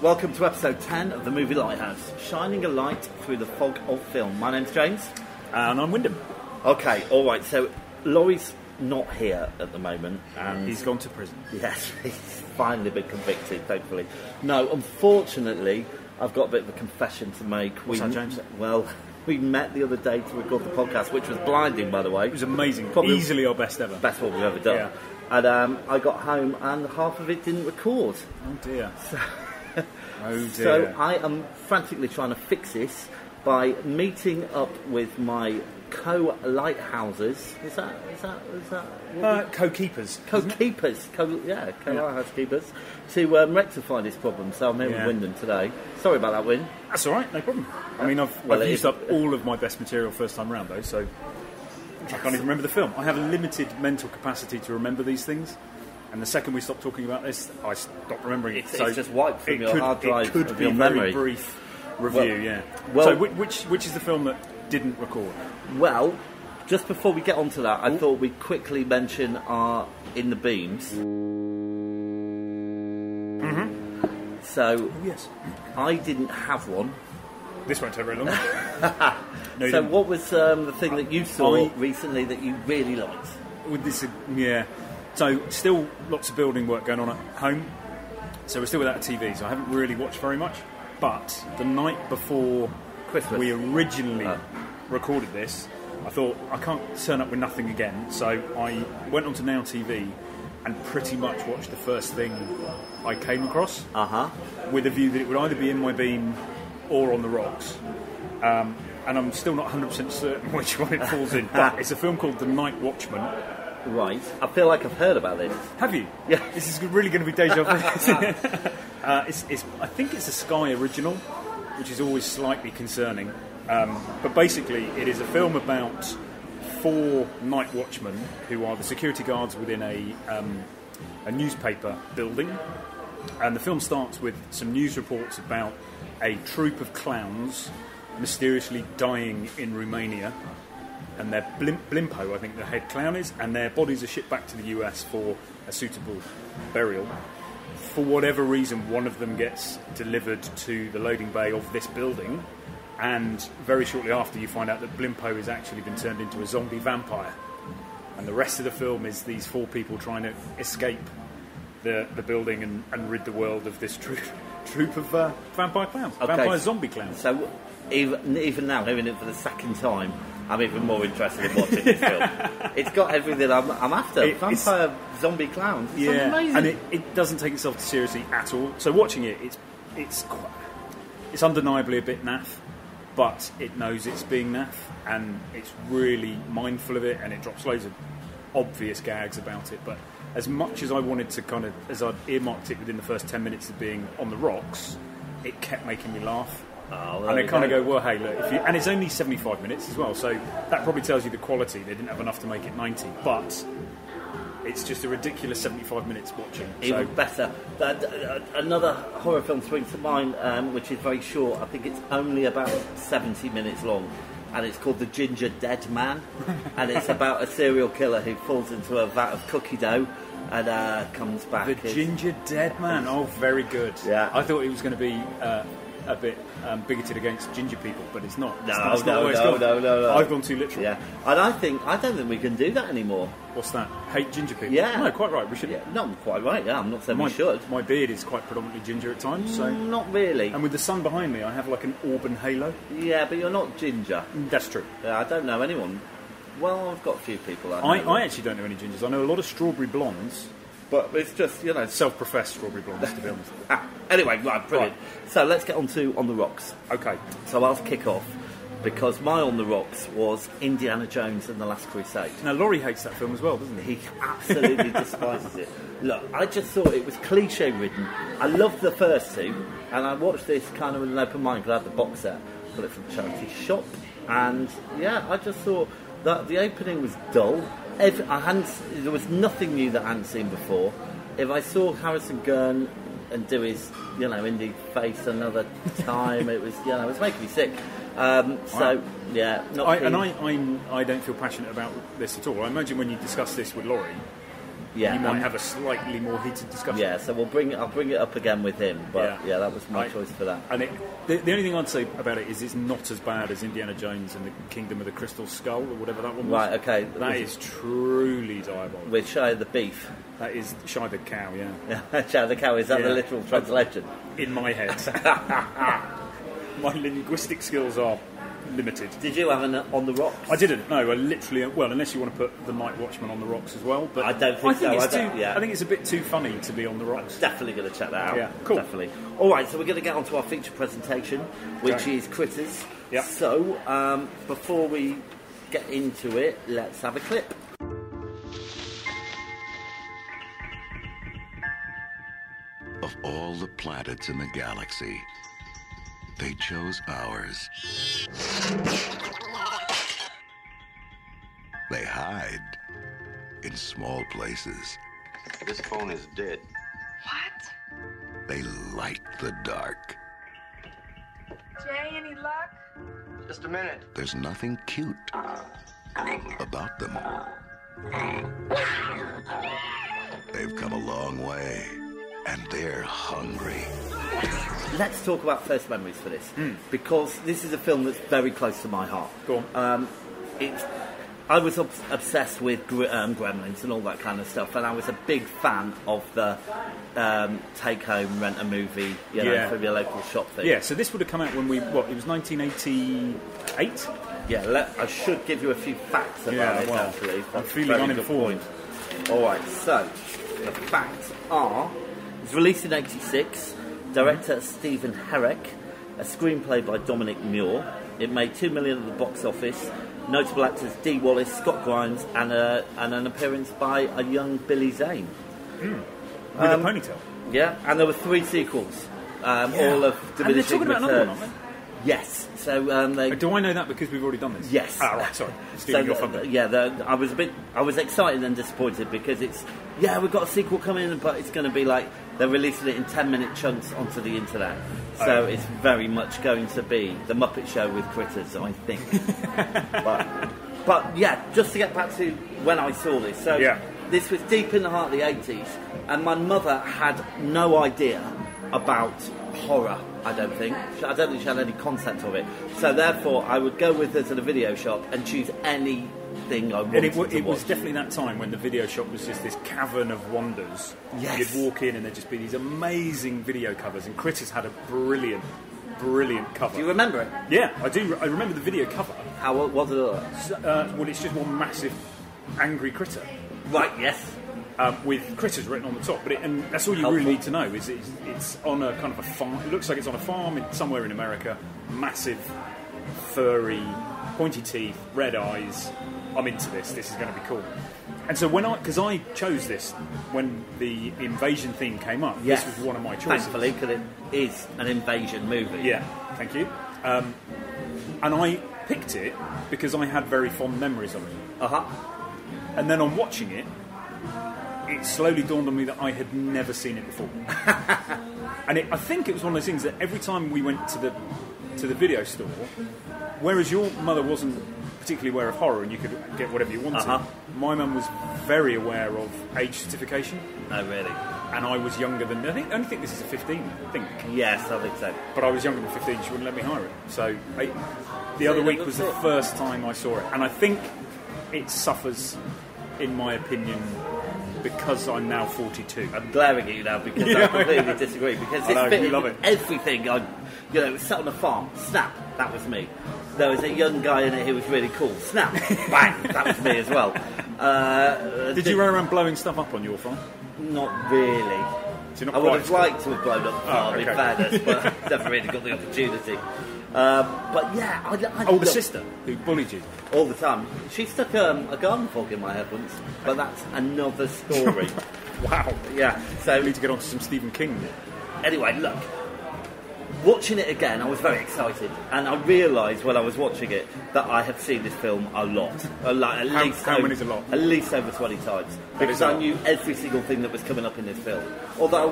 Welcome to episode 10 of the movie Lighthouse, shining a light through the fog of film. My name's James. And I'm Wyndham. Okay, alright, so Laurie's not here at the moment. And he's gone to prison. Yes, he's finally been convicted, thankfully. No, unfortunately, I've got a bit of a confession to make. What's that, James? Well, we met the other day to record the podcast, which was blinding, by the way. It was amazing. Probably easily our best ever. Best one we've ever done. Yeah. And I got home and half of it didn't record. Oh dear. Oh dear. So I am frantically trying to fix this by meeting up with my co-lighthouses. Is that co-keepers? Co-keepers, co-lighthouse keepers, to rectify this problem. So I'm here with Wyndham today. Sorry about that, Wyn. That's all right, no problem. I mean, I've used up all of my best material first time round, though, so I can't even remember the film. I have a limited mental capacity to remember these things. And the second we stop talking about this, I stop remembering it. It's just wiped from your hard drive. It could be a very brief review, Well, so which is the film that didn't record? Well, just before we get onto that, I thought we'd quickly mention our In the Beams. Mm-hmm. So, yes. I didn't have one. This won't take very long. No, so what was the thing that you saw recently that you really liked? With this, So, still lots of building work going on at home. So, we're still without a TV, so I haven't really watched very much. But the night before Christmas, we originally recorded this, I thought, I can't turn up with nothing again. So, I went onto Now TV and pretty much watched the first thing I came across. With a view that it would either be In My Beam or On the Rocks. And I'm still not 100% certain which one it falls in. But it's a film called The Night Watchman. Right. I feel like I've heard about this. Have you? Yeah. This is really going to be deja vu. I think it's a Sky original, which is always slightly concerning. But basically, it is a film about 4 night watchmen who are the security guards within a newspaper building. And the film starts with some news reports about a troupe of clowns mysteriously dying in Romania. And they're Blimpo, I think the head clown is, and their bodies are shipped back to the US for a suitable burial. For whatever reason, one of them gets delivered to the loading bay of this building, and very shortly after you find out that Blimpo has actually been turned into a zombie vampire. And the rest of the film is these 4 people trying to escape the building and rid the world of this troupe of vampire clowns, vampire zombie clowns. So even now, hearing it for the second time, I'm even more interested in watching this film. It's got everything I'm after. Vampire zombie clowns. It's amazing. And it doesn't take itself seriously at all. So watching it, it's undeniably a bit naff, but it knows it's being naff, and it's really mindful of it, and it drops loads of obvious gags about it. But as much as I wanted to as I'd earmarked it within the first 10 minutes of being On the Rocks, it kept making me laugh. And they kind of go, well, hey, look, and it's only 75 minutes as well, so that probably tells you the quality. They didn't have enough to make it 90, but it's just a ridiculous 75 minutes watching. Even better. Another horror film springs to mind, which is very short. I think it's only about 70 minutes long, and it's called The Ginger Dead Man, and it's about a serial killer who falls into a vat of cookie dough and comes back. The Ginger Dead Man. Oh, very good. Yeah. I thought it was going to be a bit bigoted against ginger people, but it's not. No. I've gone too literal. Yeah, and I don't think we can do that anymore. What's that? Hate ginger people? Yeah. No, quite right. We should. Yeah, not quite right. Yeah, I'm not saying we should. My beard is quite predominantly ginger at times, so not really. And with the sun behind me, I have like an auburn halo. Yeah, but you're not ginger. That's true. Yeah, I don't know anyone. Well, I've got a few people. I actually don't know any gingers. I know a lot of strawberry blondes. But it's just, self-professed strawberry blondes, to be honest. Anyway, right, brilliant. Right. So let's get on to On the Rocks. Okay. So I'll kick off, because my On the Rocks was Indiana Jones and the Last Crusade. Now, Laurie hates that film as well, doesn't he? He absolutely despises it. Look, I just thought it was cliche-ridden. I loved the first 2, and I watched this kind of with an open mind, because I had the box set, got it from the charity shop, and, I just thought that the opening was dull. There was nothing new that I hadn't seen before. If I saw Harrison Gurn and do his, indie face another time, it was making me sick. So, not keen. I don't feel passionate about this at all. I imagine when you discuss this with Laurie, Yeah, you might have a slightly more heated discussion. Yeah, so I'll bring it up again with him. But yeah, that was my choice for that. And the only thing I'd say about it is it's not as bad as Indiana Jones and the Kingdom of the Crystal Skull or whatever that one was. Right, okay. That is truly diabolical. With Shia the Beef. That is Shia the Cow, yeah. Shia the Cow, is that the literal translation? In my head. My linguistic skills are limited. Did you have an On the Rocks? I didn't, no. I literally, well, unless you want to put The Night Watchman on the rocks as well. But I don't think so. I think it's a bit too funny to be on the rocks. I'm definitely going to check that out. Yeah, cool. Definitely. All right, so we're going to get on to our feature presentation, which is Critters. Yep. So, before we get into it, let's have a clip. Of all the planets in the galaxy, they chose ours. They hide in small places. This phone is dead. What? They light the dark. Jay, any luck? Just a minute. There's nothing cute about them. They've come a long way, and they're hungry. Let's talk about first memories for this, because this is a film that's very close to my heart. Go on. I was obsessed with Gremlins and all that kind of stuff, and I was a big fan of the take-home, rent-a-movie, from your local shop thing. Yeah, so this would have come out when it was 1988? Yeah, I should give you a few facts about it, actually. I'm feeling uninformed. All right, so the facts are, it was released in 1986, director Stephen Herek, a screenplay by Dominic Muir. It made $2 million at the box office. Notable actors Dee Wallace, Scott Grimes, and an appearance by a young Billy Zane. With a ponytail. Yeah, and there were 3 sequels, all of diminishing returns. And they're talking about another one, aren't they? Yes. So do I know that because we've already done this? Yes. Ah, right. Sorry. Stealing your thunder. I was excited and disappointed because we've got a sequel coming, but it's going to be like they're releasing it in 10-minute chunks onto the internet. So it's very much going to be the Muppet Show with Critters, I think. but yeah, just to get back to when I saw this. So this was deep in the heart of the 80s, and my mother had no idea about horror. I don't think she had any concept of it. So therefore, I would go with her to the video shop and choose anything I wanted to watch. It was definitely that time when the video shop was just this cavern of wonders. Yes. You'd walk in and there'd just be these amazing video covers, and Critters had a brilliant cover. Do you remember it? Yeah, I do. I remember the video cover. How was it like? Well, it's just one massive angry critter. Right, yes. With Critters written on the top, and that's all you really need to know. Is it's on a kind of a farm. It looks like it's on a farm somewhere in America. Massive, furry, pointy teeth, red eyes. I'm into this. This is going to be cool. And so because I chose this when the invasion theme came up. Yes. This was one of my choices. Thankfully, because it is an invasion movie. Yeah, thank you. And I picked it because I had very fond memories of it. And then on watching it, it slowly dawned on me that I had never seen it before. And I think it was one of those things that every time we went to the video store, whereas your mother wasn't particularly aware of horror and you could get whatever you wanted, my mum was very aware of age certification. Oh, really? And I was younger than... I only think this is a 15 thing. Yes, I think so. But I was younger than 15, she wouldn't let me hire it. So the other week was the first time I saw it. And I think it suffers, in my opinion, because I'm now 42. I'm glaring at you now because I completely disagree. Because this you love it. Everything. It was sat on a farm. Snap. That was me. There was a young guy in it who was really cool. Snap. Bang. That was me as well. Did you run around blowing stuff up on your farm? Not really. So I would have liked to have blown up the farm, in fairness, but I never really got the opportunity. But yeah, I older sister who bullied you all the time. She stuck a garden fork in my head once, but that's another story. Wow. Yeah. So we need to get on to some Stephen King. Anyway, look. Watching it again, I was very excited, and I realised when I was watching it that I had seen this film a lot. How many's a lot? At least over 20 times, because I knew every single thing that was coming up in this film. Although I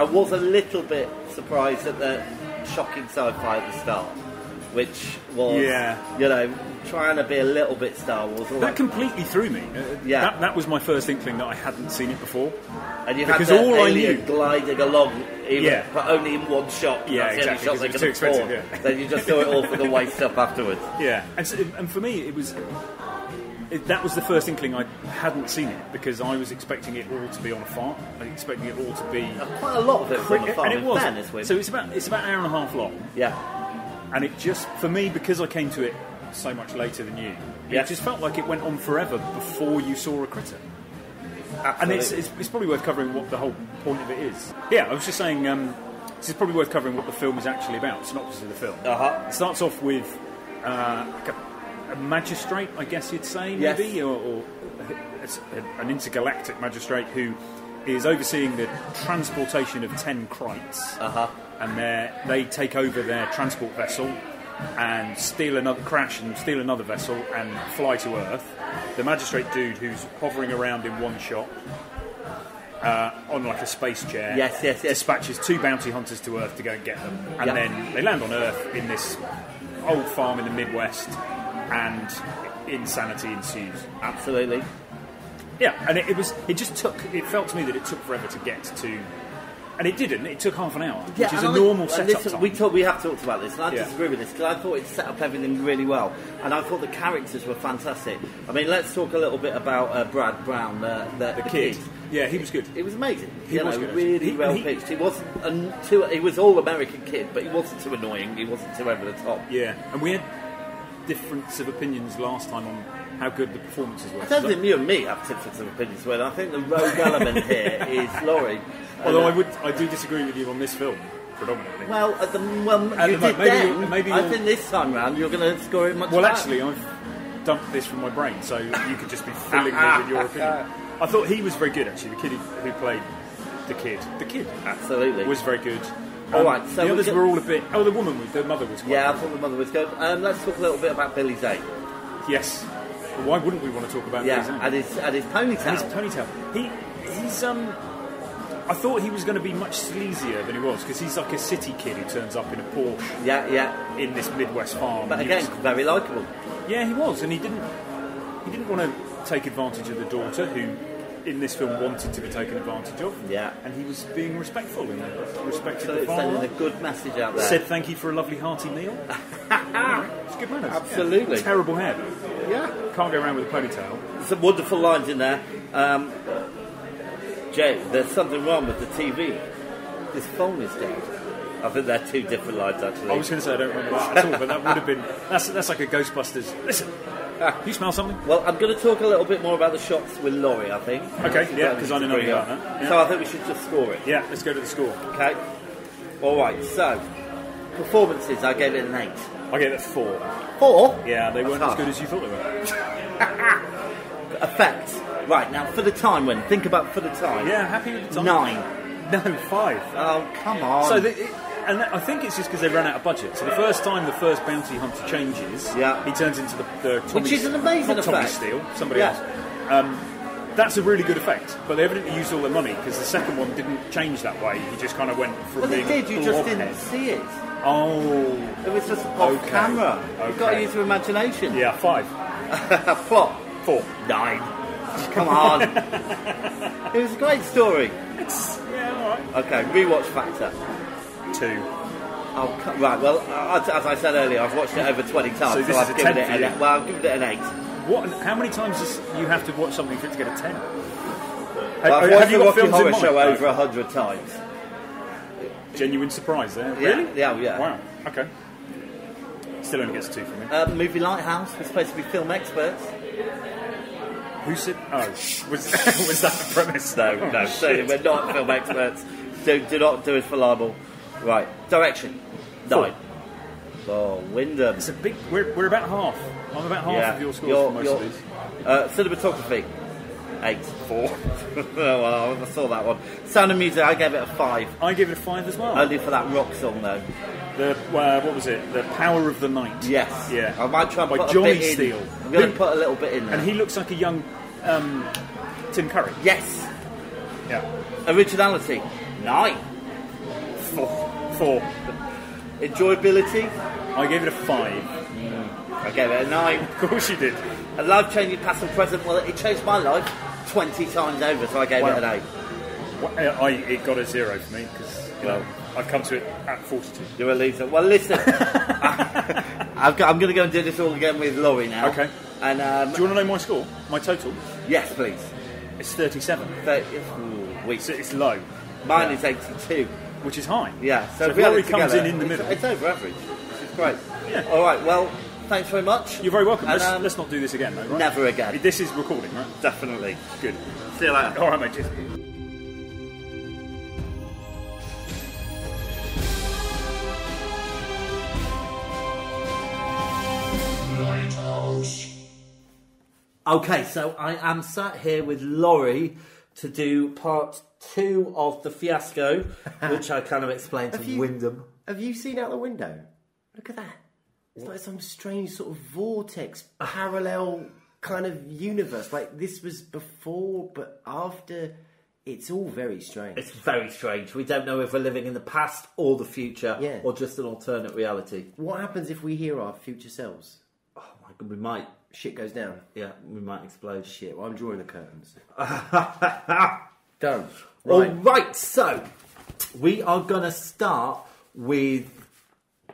was a little bit surprised at the shocking sci-fi at the start. which was, Yeah. you know, trying to be a little bit Star Wars. That completely threw me. Yeah. That was my first inkling that I hadn't seen it before. And you because had the all I alien knew- gliding along, Yeah. but only in one shot. Yeah, That's the only exactly, shot because they it was could too expensive, afford. yeah. Then you just saw it all for the waste up afterwards. Yeah, and for me, that was the first inkling I hadn't seen it, because I was expecting it all to be on a farm. I was expecting it all to be... Quite a lot of it was on the farm, and it in was. fairness, with. So it's about an hour and a half long. Yeah. And it just, for me, because I came to it so much later than you, Yes. it just felt like it went on forever before you saw a critter. And Absolutely. it's probably worth covering what the whole point of it is. Yeah, I was just saying, this is probably worth covering what the film is actually about, synopsis of the film. Uh-huh. It starts off with like a magistrate, I guess you'd say, maybe, Yes. or it's an intergalactic magistrate who is overseeing the transportation of 10 Crites. Uh-huh. And they take over their transport vessel and crash and steal another vessel and fly to Earth. The magistrate dude who's hovering around in one shot on like a space chair Yes. dispatches 2 bounty hunters to Earth to go and get them. And Yeah. then they land on Earth in this old farm in the Midwest, and insanity ensues. Absolutely. Yeah, and it felt to me that it took forever to get to... And it didn't. It took half an hour, which is a normal setup time. We have talked about this, and I Yeah. disagree with this, because I thought it set up everything really well, and I thought the characters were fantastic. I mean, let's talk a little bit about Brad Brown, the kid. Yeah, he was good. It was amazing. He was good, really actually. well pitched. He wasn't he was all American kid, but he wasn't too annoying. He wasn't too over the top. Yeah, and we had difference of opinions last time on how good the performances were. I don't think you and me have difference of opinions with. I think the rogue element here is Laurie. Although I do disagree with you on this film predominantly. Well, you the did moment, maybe I you'll- think this time round you're going to score it much Well, better. actually, I've dumped this from my brain, so you could just be filling me with your opinion. I thought he was very good, actually. The kid who played the kid Absolutely. was very good. All right, so the others we were all a bit. Oh, the mother was quite Yeah, I good. thought the mother was good. Let's talk a little bit about Billy Zane. Yes. Well, why wouldn't we want to talk about Yeah, Billy Zane? and his ponytail. And his ponytail. He's I thought he was going to be much sleazier than he was, because he's like a city kid who turns up in a Porsche Yeah. in this Midwest farm. But And again, very likeable. yeah, he was, and he didn't want to take advantage of the daughter, who in this film wanted to be taken advantage of. Yeah. And he was being respectful and respected So the it's sending father. a good message out there. Said thank you for a lovely hearty meal. It's good manners. Absolutely. Yeah. Terrible hair though. Yeah. Can't go around with a ponytail. Some wonderful lines in there. Jay, there's something wrong with the TV. This phone is dead. I think they're 2 different lines, actually. I was going to say I don't remember that at all, but that would have been... That's like a Ghostbusters. Listen, you smell something? Well, I'm going to talk a little bit more about the shots with Laurie, I think. Okay, yeah, because I know nothing about that. Yeah. So I think we should just score it. Yeah, let's go to the score. Okay. All right. So performances, I gave it an 8. I gave it 4. 4? Yeah, they That's weren't as hard. good as you thought they were. Effects. Right now, for the time, think about for the time. Yeah, happy with the time. 9. No, 5. Oh, come on. So, and I think it's just because they ran out of budget. So the first time the first bounty hunter changes, Yeah. he turns into the Tommy, Which is an amazing not Tommy effect. Steele, somebody Yeah. else. That's a really good effect, but they evidently used all their money because the second one didn't change that way. He just kind of went from Well, being it did. You a just blobhead. didn't see it. Oh, It was just off Okay. camera. You've got to Okay. use your imagination. yeah, 5, Plot. 4. 9. Come on. It was a great story. Yeah, all right. Okay, rewatch factor. 2. Oh, right. Well, as I said earlier, I've watched it over 20 times, So this is I've a given 10 it for you. I've given it an 8. What? How many times does you have to watch something for it to get a 10? Well, I've Have watched you the got Rocky films in Horror mind? Show No. over 100 times. Genuine surprise there. Yeah, Really? yeah. Wow. Okay. Still only gets 2 from me. Movie Lighthouse. We're supposed to be film experts. Who said? Oh, was that the premise? No, Oh, no. So shit. we're not film experts. Do not do it for libel. Right. Direction. 9. Oh, Wyndham. It's a big. We're about half. I'm about half of your scores for most of these. Cinematography. 8. 4. Oh, well, I saw that one. Sound of Music. I gave it a 5. I give it a 5 as well. Only for that rock song, though. The what was it? The Power of the Night. Yes. Yeah. I might try and By put Johnny a bit in. Steele. I'm going to put a little bit in there. And he looks like a young Tim Curry. Yes. Yeah. Originality. 9. 4. Enjoyability. I gave it a 5. I gave it a 9. Of course you did. A life-changing past and present. Well, it changed my life 20 times over, so I gave it an 8. Well, it got a 0 for me because I've come to it at 42. You're a loser. Well, listen, I'm going to go and do this all again with Laurie now. Okay. And do you want to know my score? My total? Yes, please. It's 37. It's low. Mine is 82. Which is high. Yeah. So if Laurie comes in the middle. It's over average. It's great. Yeah. All right. Well, thanks very much. You're very welcome. And, Let's not do this again, though, right? Never again. This is recording, right? Definitely. Good. See you later. All right, mate. Cheers. Lighthouse. Okay, so I am sat here with Laurie to do part 2 of the fiasco, which I kind of explained to Wyndham. Have you seen out the window? Look at that. It's like some strange sort of vortex, parallel kind of universe. Like this was before, but after. It's all very strange. It's very strange. We don't know if we're living in the past or the future, Yeah. or just an alternate reality. What happens if we hear our future selves? Oh my God, we might. Shit goes down. Yeah, we might explode. Shit, well, I'm drawing the curtains. Done. All Right. right, so we are going to start with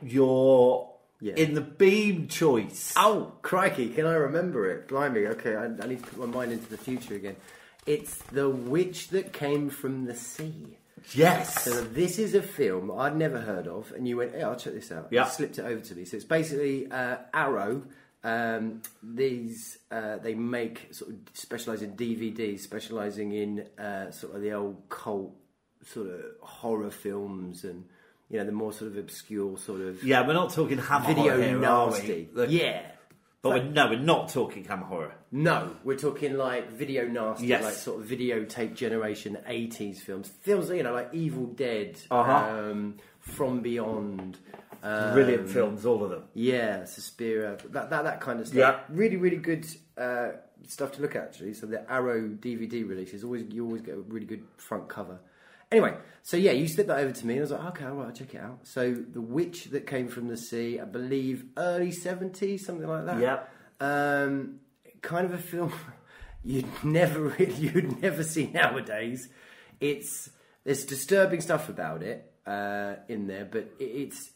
your in the beam choice. Oh, crikey, can I remember it? Blimey, okay, I need to put my mind into the future again. It's The Witch That Came From the Sea. Yes. So this is a film I'd never heard of, and you went, hey, I'll check this out. Yeah. You slipped it over to me. So it's basically Arrow. They make, sort of specialise in DVDs, specialising in sort of the old cult sort of horror films and, you know, the more sort of obscure sort of... Yeah, we're not talking hammer video horror here, nasty. are we? Yeah. But we're not talking hammer horror. No, we're talking like video nasty, Yes. like sort of videotape generation 80s films. Films, you know, like Evil Dead, From Beyond. Brilliant films, all of them. Yeah, Suspiria, that kind of stuff. Yeah. Really, really good stuff to look at, actually. So the Arrow DVD releases, you always get a really good front cover. Anyway, so yeah, you slipped that over to me, and I was like, okay, all right, I'll check it out. So The Witch That Came From the Sea, I believe early 70s, something like that. Yeah. Kind of a film you'd never see nowadays. There's disturbing stuff about it in there, but it's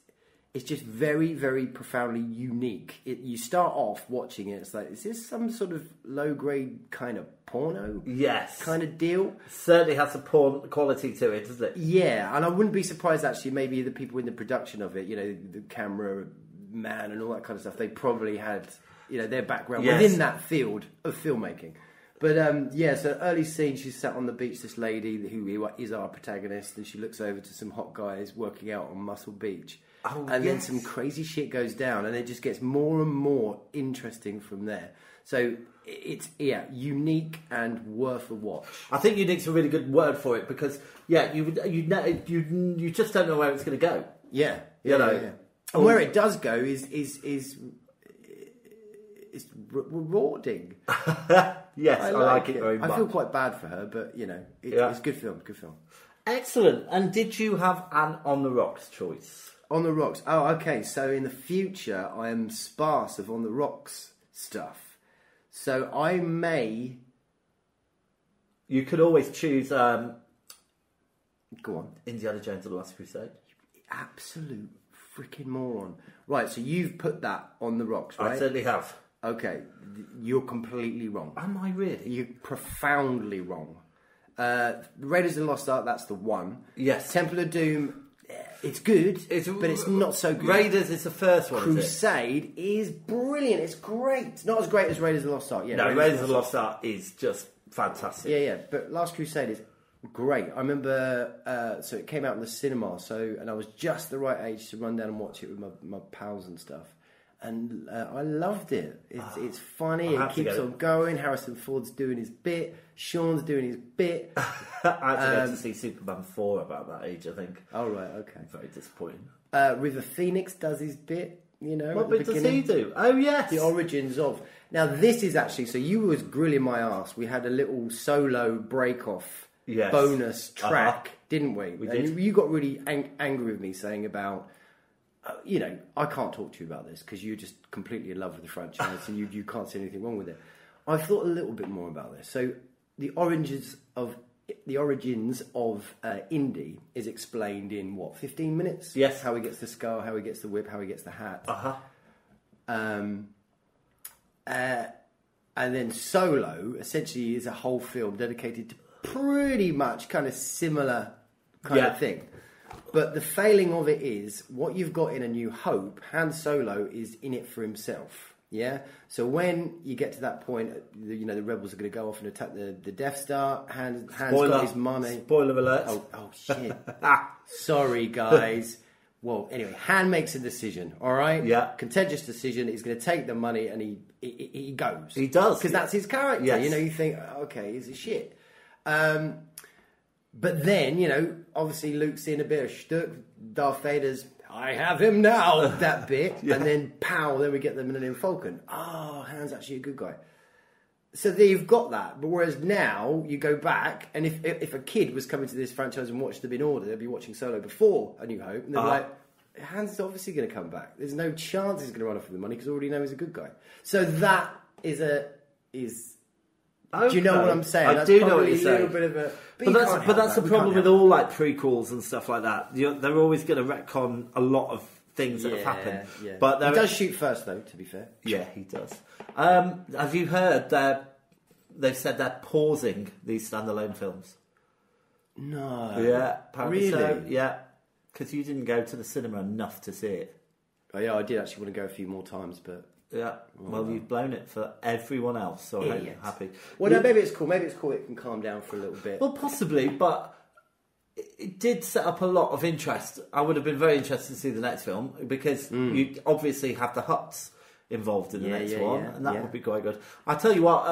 just very, very profoundly unique. You start off watching it, it's like, is this some sort of low-grade kind of porno? Yes. Kind of deal? Certainly has a porn quality to it, doesn't it? Yeah, and I wouldn't be surprised, actually, maybe the people in the production of it, you know, the camera man and all that kind of stuff, they probably had, you know, their background within that field of filmmaking. But so early scene, she's sat on the beach, this lady who is our protagonist, and she looks over to some hot guys working out on Muscle Beach. Then some crazy shit goes down, and it just gets more and more interesting from there. So it's unique and worth a watch. I think unique's a really good word for it because you just don't know where it's going to go. Yeah. And where it does go is rewarding. Yes, I like it very much. I feel quite bad for her, but you know, it's a good film. Good film. Excellent. And did you have an on the rocks choice? On the rocks. Oh, okay. So in the future, I am sparse of on the rocks stuff. So I may. You could always choose. Go on. Indiana Jones and the Last Crusade. Absolute freaking moron. Right. So you've put that on the rocks, right? I certainly have. Okay. You're completely wrong. Am I really? You're profoundly wrong. Raiders of the Lost Ark. That's the one. Yes. Temple of Doom. It's good, but it's not so good. Raiders is the first one. Crusade is brilliant. It's great. Not as great as Raiders of the Lost Ark. Yeah, no, Raiders of the Lost Ark is just fantastic. Yeah. But Last Crusade is great. I remember, so it came out in the cinema, and I was just the right age to run down and watch it with my pals and stuff. And I loved it. It's funny. It keeps on going. Harrison Ford's doing his bit. Sean's doing his bit. I had to go to see Superman 4 about that age, I think. Oh, right, okay. Very disappointing. River Phoenix does his bit, you know. What bit does he do? Oh, yes. The origins of. Now, this is actually, so you was grilling my ass. We had a little solo break-off bonus track, didn't we? We did. You got really angry with me saying about... you know, I can't talk to you about this because you're just completely in love with the franchise and you can't see anything wrong with it. I've thought a little bit more about this. So the origins of Indy is explained in 15 minutes? Yes. How he gets the skull, how he gets the whip, how he gets the hat. And then Solo essentially is a whole film dedicated to pretty much kind of similar kind of thing. But the failing of it is what you've got in A New Hope. Han Solo is in it for himself. Yeah. So when you get to that point, you know the rebels are going to go off and attack the Death Star. Han's got his money. Spoiler alert! Oh shit! Sorry, guys. Well, anyway, Han makes a decision. All right. Yeah. Contentious decision. He's going to take the money, and he goes. He does because that's his character. Yes. You know, you think, okay, he's a shit. But then, you know, obviously Luke's in a bit of shtuck. Darth Vader's, I have him now, that bit. And then, pow, then we get the Millennium Falcon. Oh, Han's actually a good guy. So there you've got that. But whereas now, you go back, and if a kid was coming to this franchise and watched them in order, they'd be watching Solo before A New Hope. And they'd be like, Han's obviously going to come back. There's no chance he's going to run off with the money because we already know he's a good guy. So that is Okay. Do you know what I'm saying? I That's do know what you're saying. A little bit of a, but that's the problem with all like prequels and stuff like that. They're always going to retcon a lot of things that have happened. Yeah. But he does shoot first, though. To be fair, yeah, he does. Have you heard that they've said they're pausing these standalone films? No. Yeah, apparently really? so. Yeah, because you didn't go to the cinema enough to see it. Oh yeah, I did actually want to go a few more times, but. Yeah, well, you've blown it for everyone else, so I'm happy. Well, no, maybe it's cool. Maybe it's cool. It can calm down for a little bit. Well, possibly, but it did set up a lot of interest. I would have been very interested to see the next film because you obviously have the Hutts involved in the next one, and that would be quite good. I tell you what,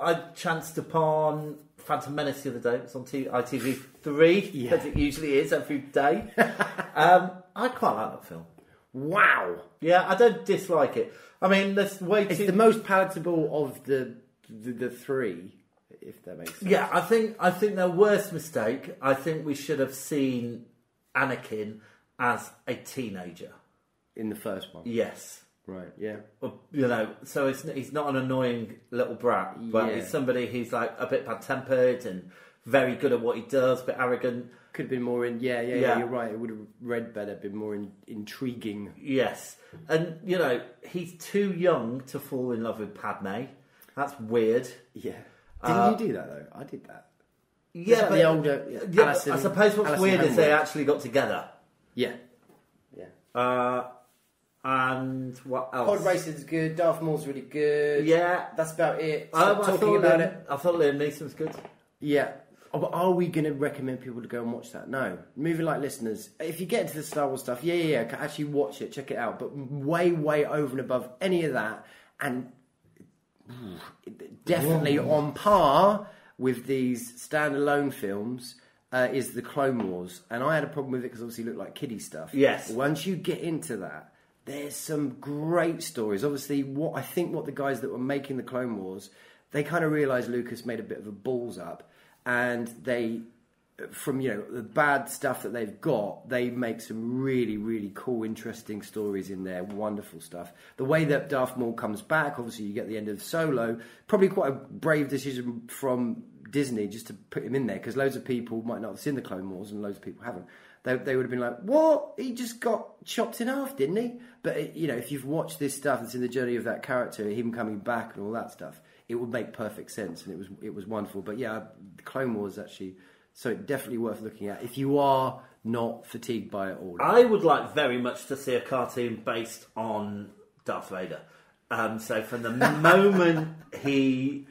I chanced upon Phantom Menace the other day. It was on ITV3, as it usually is every day. I quite like that film. Wow. Yeah, I don't dislike it. I mean, there's way too... It's the most palatable of the three, if that makes sense. Yeah, I think their worst mistake, I think we should have seen Anakin as a teenager. In the first one? Yes. Right, yeah. You know, so he's not an annoying little brat, but he's somebody who's like a bit bad-tempered and very good at what he does, but arrogant. Could have been more in... Yeah, you're right. It would have read better, been more intriguing. Yes. And, you know, he's too young to fall in love with Padme. That's weird. Yeah. Didn't you do that, though? I did that. Yeah, but... the older... Alison, I suppose what's weird is they actually got together. Yeah. Yeah. And what else? Pod Racing's good. Darth Maul's really good. Yeah. That's about it. I Talking thought about it. I thought Liam Neeson's good. Yeah. Oh, but are we going to recommend people to go and watch that? No. Movie Like listeners, if you get into the Star Wars stuff, actually watch it, check it out. But way, way over and above any of that, and definitely on par with these standalone films, is the Clone Wars. And I had a problem with it because obviously it looked like kiddie stuff. Yes. Once you get into that, there's some great stories. Obviously, what the guys that were making the Clone Wars, they kind of realised Lucas made a bit of a balls up. And they, from the bad stuff that they've got, they make some really, really cool, interesting stories in there. Wonderful stuff. The way that Darth Maul comes back, obviously you get the end of Solo. Probably quite a brave decision from Disney just to put him in there, because loads of people might not have seen the Clone Wars and loads of people haven't. They would have been like, what? He just got chopped in half, didn't he? But, if you've watched this stuff that's in the journey of that character, him coming back and all that stuff, it would make perfect sense, and it was wonderful. But yeah, Clone Wars actually, so definitely worth looking at if you are not fatigued by it all. I would like very much to see a cartoon based on Darth Vader. So from the moment he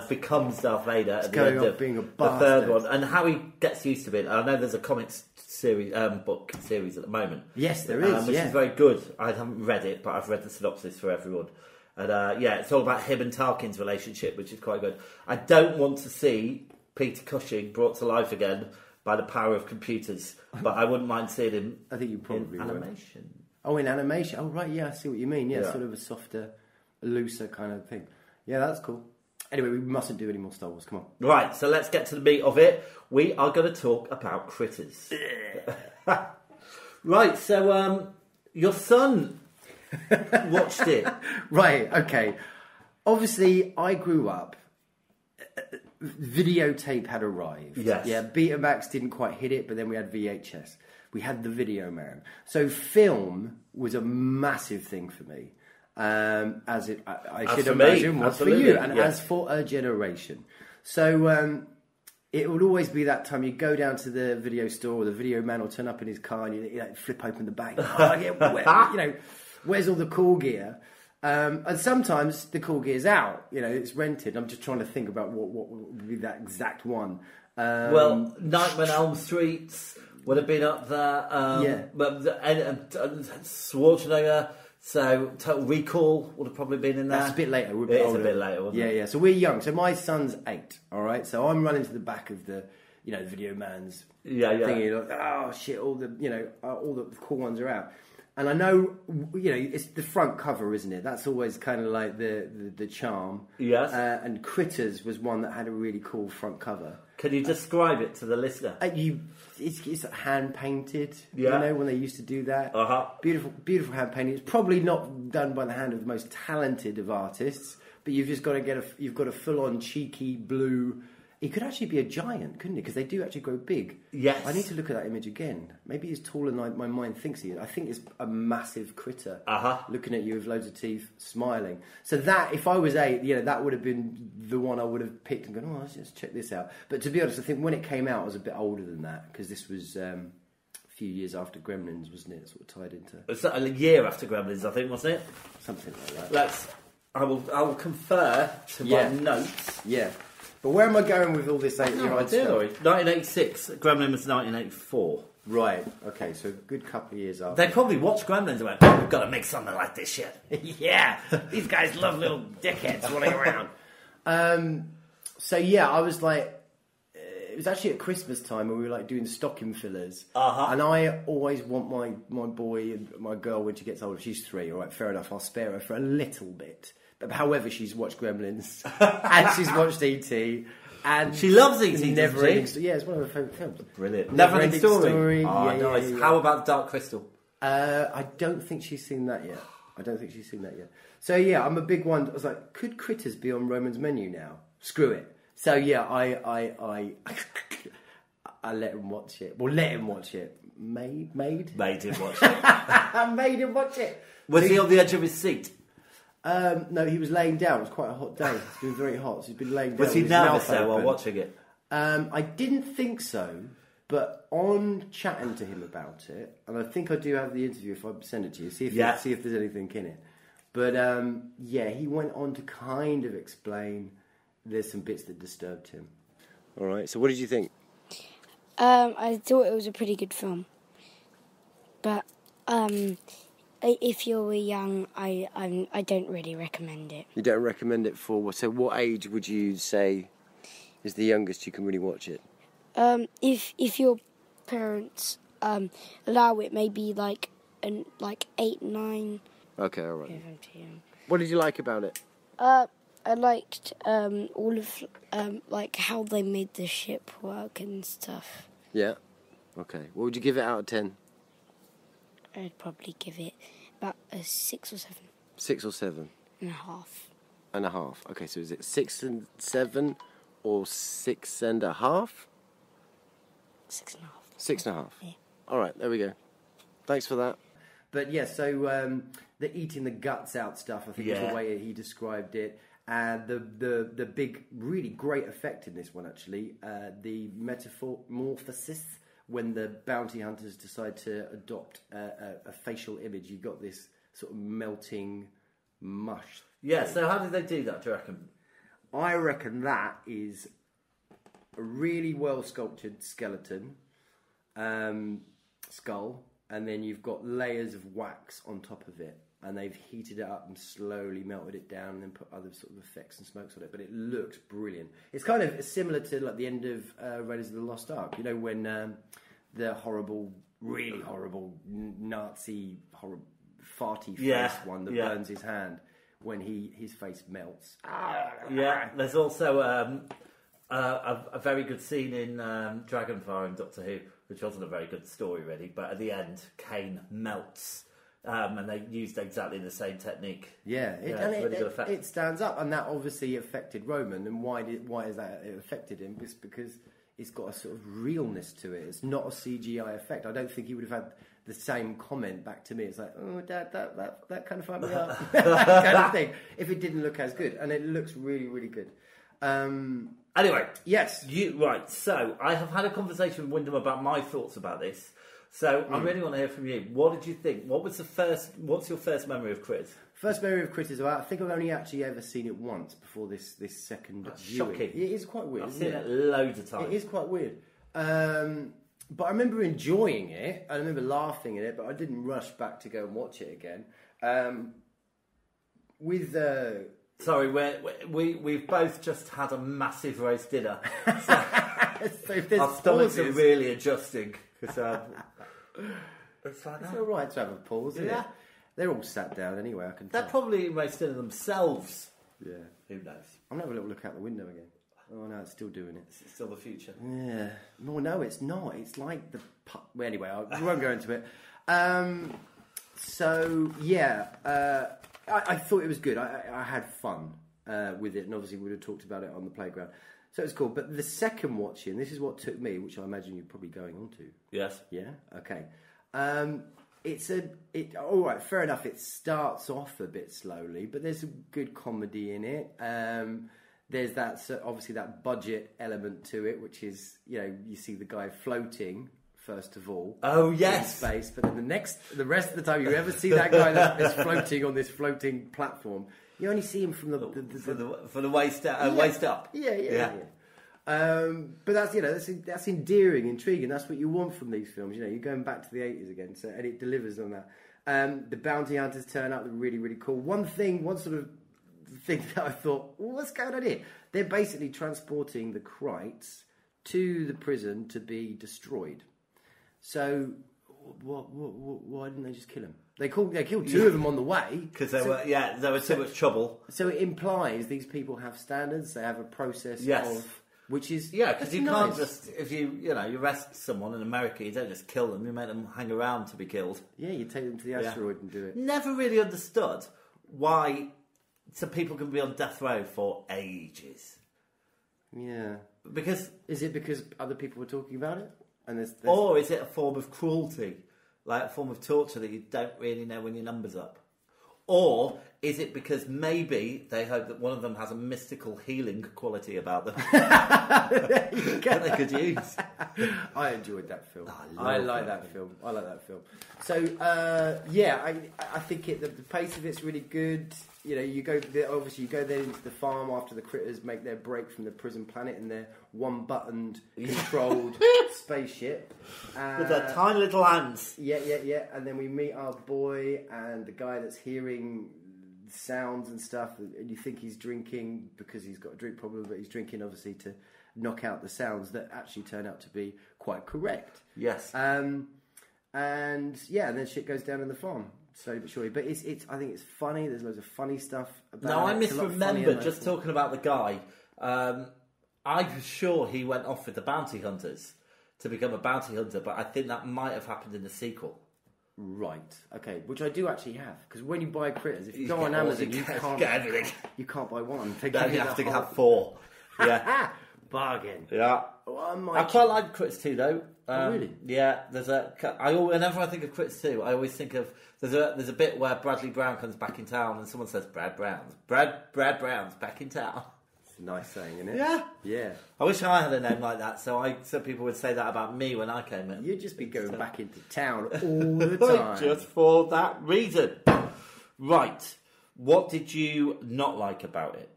becomes Darth Vader at the end of being a the third one, and how he gets used to it. I know there's a comics series, book series at the moment. Yes, there is, which is very good. I haven't read it, but I've read the synopsis for everyone. And it's all about him and Tarkin's relationship, which is quite good. I don't want to see Peter Cushing brought to life again by the power of computers, but I wouldn't mind seeing him. I think you probably in would. animation. Oh, in animation. Oh, right. Yeah, I see what you mean. Yeah, sort of a softer, looser kind of thing. Yeah, that's cool. Anyway, we mustn't do any more Star Wars. Come on. Right. So let's get to the meat of it. We are going to talk about Critters. Right. So. Your son watched it. Right, okay. Obviously, I grew up, videotape had arrived. Yes. Yeah, Betamax didn't quite hit it, but then we had VHS. We had the Video Man. So film was a massive thing for me. As it, I should imagine, was for you, and as for a generation. So it would always be that time you go down to the video store, or the Video Man will turn up in his car, and you flip open the bag. Where's all the cool gear? And sometimes the cool gear's out. It's rented. I'm just trying to think about what would be that exact one. Well, Nightmare on Elm Street would have been up there. But Schwarzenegger. So Total Recall would have probably been in there. That's a bit later. It's a bit later, wasn't it? Yeah. So we're young. So my son's 8. All right. So I'm running to the back of the, Video Man's thingy. Like, oh shit! All the cool ones are out. And I know, it's the front cover, isn't it? That's always kind of like the charm. Yes. And Critters was one that had a really cool front cover. Can you describe it to the listener? It's hand painted. Yeah. When they used to do that. Uh-huh. Beautiful hand painting. It's probably not done by the hand of the most talented of artists, but you've just got to you've got a full on cheeky blue. It could actually be a giant, couldn't it? Because they do actually grow big. Yes. I need to look at that image again. Maybe he's taller than my mind thinks he is. I think it's a massive critter looking at you with loads of teeth, smiling. So that, if I was 8, that would have been the one I would have picked and gone, let's just check this out. But to be honest, I think when it came out, I was a bit older than that, because this was a few years after Gremlins, wasn't it? Sort of tied into... It's a year after Gremlins, I think, wasn't it? Something like that. I will confer to my notes. Yeah. But where am I going with all this 8-year-old stuff? 1986. Gremlin was 1984. Right. Okay. So a good couple of years after. They probably watched Gremlins and went, "Oh, we've got to make something like this shit." Yeah. These guys love little dickheads running around. So yeah, I was like, it was actually at Christmas time when we were like doing stocking fillers. And I always want my boy and my girl, when she gets older, she's 3. All right, fair enough. I'll spare her for a little bit. But however, she's watched Gremlins and she's watched E.T. and she loves E.T. Never Ending Story. Yeah, it's one of her favourite films. Brilliant. Never Ending Story. Oh, yeah, nice. Yeah. How about Dark Crystal? I don't think she's seen that yet. So yeah, I'm a big one. I was like, could Critters be on Roman's menu now? Screw it. So yeah, I let him watch it. Well, let him watch it. Made him watch it. I made him watch it. Was he on the edge of his seat? No, he was laying down. It was quite a hot day. It's been very hot. So he's been laying down. Was he nervous though while watching it? I didn't think so, but on chatting to him about it, and I think I do have the interview if I send it to you, see if there's anything in it. But he went on to kind of explain there's some bits that disturbed him. All right. So what did you think? I thought it was a pretty good film, but if you were young, I don't really recommend it. You don't recommend it for what? So what age would you say is the youngest you can really watch it? If your parents allow it, maybe like 8, 9. Okay, all right. What did you like about it? I liked all of how they made the ship work and stuff. Yeah. Okay. What would you give it out of 10? I'd probably give it about a 6 or 7. 6 or 7? And a half. And a half. Okay, so is it 6 and 7 or 6 and a half? 6 and a half. 6 and a half. Yeah. All right, there we go. Thanks for that. But yeah, so the eating the guts out stuff, I think was the way he described it. And the big, really great effect in this one, actually, the metamorphosis. When the bounty hunters decide to adopt a facial image, you've got this sort of melting mush. Yeah, so how did they do that, do you reckon? I reckon that is a really well-sculptured skeleton, skull, and then you've got layers of wax on top of it, and they've heated it up and slowly melted it down and then put other sort of effects and smokes on it, but it looks brilliant. It's kind of similar to like the end of Raiders of the Lost Ark, you know, when the horrible, really horrible Nazi farty face one that burns his hand when his face melts. Yeah, there's also a very good scene in Dragonfire in Doctor Who, which wasn't a very good story really, but at the end Kane melts and they used exactly the same technique. It stands up, and that obviously affected Roman. And why is that it affected him? It's because it's got a sort of realness to it. It's not a CGI effect. I don't think he would have had the same comment back to me. It's like, oh, Dad, that kind of fucked me up, that kind of thing. If it didn't look as good, and it looks really, really good. Anyway, yes, right. So I have had a conversation with Wyndham about my thoughts about this. So I really want to hear from you. What did you think? What's your first memory of Critters? First memory of Critters, I think I've only actually ever seen it once before this second viewing. Shocking. It is quite weird. I've seen it loads of times. It is quite weird. But I remember enjoying it. I remember laughing at it, but I didn't rush back to go and watch it again. Sorry, we've both just had a massive roast dinner. So our stomachs are really adjusting. Because it's like that. It's all right to have a pause, isn't it? They're all sat down anyway, I can tell. They're probably roast dinner themselves. Yeah. Who knows? I'm going to have a little look out the window again. Oh no, it's still doing it. It's still the future. Yeah. Well, no, it's not. It's like the... Well, anyway, we won't go into it. I thought it was good. I had fun with it, and obviously we would have talked about it on the playground. So it was cool. But the second watching, this is what took me, which I imagine you're probably going on to. Yes. Yeah? Okay. All right, fair enough. It starts off a bit slowly, but there's some good comedy in it. There's obviously that budget element to it, which is, you see the guy floating first of all. Oh yes, in space. But then the rest of the time you ever see that guy that's floating on this floating platform, you only see him from the waist waist up. Yeah. But that's endearing, intriguing. That's what you want from these films. You're going back to the 80s again, and it delivers on that. The bounty hunters turn out. They're really, really cool. One sort of thing that I thought, what's going on here? They're basically transporting the Crites to the prison to be destroyed. So, why didn't they just kill him? They killed two of them on the way because there was so much trouble. So it implies these people have standards. They have a process of. Which is because you can't just if you arrest someone in America, you don't just kill them. You make them hang around to be killed. Yeah, you take them to the asteroid and do it. Never really understood why some people can be on death row for ages. Yeah, is it because other people were talking about it, and or is it a form of cruelty, like a form of torture that you don't really know when your number's up? Or is it because maybe they hope that one of them has a mystical healing quality about them that they could use? I enjoyed that film. I like that film. So I think the pace of it's really good. You go there into the farm after the critters make their break from the prison planet in their one-buttoned controlled spaceship with their tiny little hands. Yeah. And then we meet our boy and the guy that's hearing sounds and stuff, and you think he's drinking because he's got a drink problem, but he's drinking obviously to knock out the sounds that actually turn out to be quite correct. Yes. And then shit goes down in the farm. Slowly but surely, but I think it's funny. There's loads of funny stuff about No, it. I misremembered just talking about the guy. I was sure he went off with the bounty hunters to become a bounty hunter, but I think that might have happened in the sequel. Right. Okay. Which I do actually have, because when you buy Critters, if you go on Amazon, you can't get everything. You can't buy one. You have to have 4. Yeah. Bargain. Yeah. I quite like Critters 2 though. Really? Yeah. Whenever I think of Critters 2, I always think of there's a bit where Bradley Brown comes back in town and someone says Brad Brown's back in town. It's a nice saying, isn't it? Yeah. Yeah. I wish I had a name like that, so people would say that about me when I came in. You'd just be going back into town all the time. Just for that reason. Right. What did you not like about it?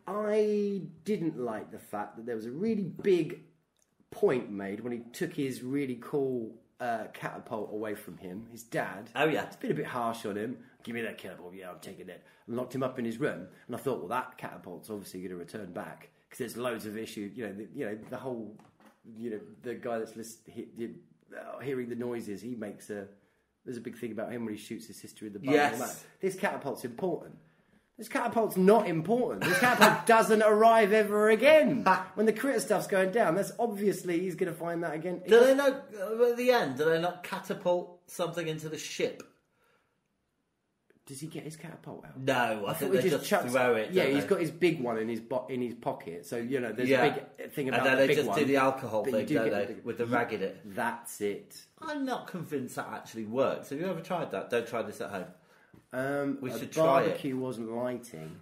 I didn't like the fact that there was a really big point made when he took his really cool catapult away from him, his dad. Oh yeah. It's been a bit harsh on him. Give me that catapult. Yeah, I'm taking it. And locked him up in his room. And I thought, well, that catapult's obviously going to return back because there's loads of issues. The whole, the guy that's hearing the noises. He makes there's a big thing about him when he shoots his sister in the butt. Yes. And all that. This catapult's important. This catapult's not important. This catapult doesn't arrive ever again. When the critter stuff's going down, that's obviously he's going to find that again. Do they not, at the end, do they not catapult something into the ship? Does he get his catapult out? No, I think they just throw it. Yeah, he's got his big one in his pocket. So there's a big thing about and then the they big just one, do the alcohol thing, don't they? big, With the rag in it. That's it. I'm not convinced that actually works. Have you ever tried that? Don't try this at home. We should try it. Barbecue wasn't lighting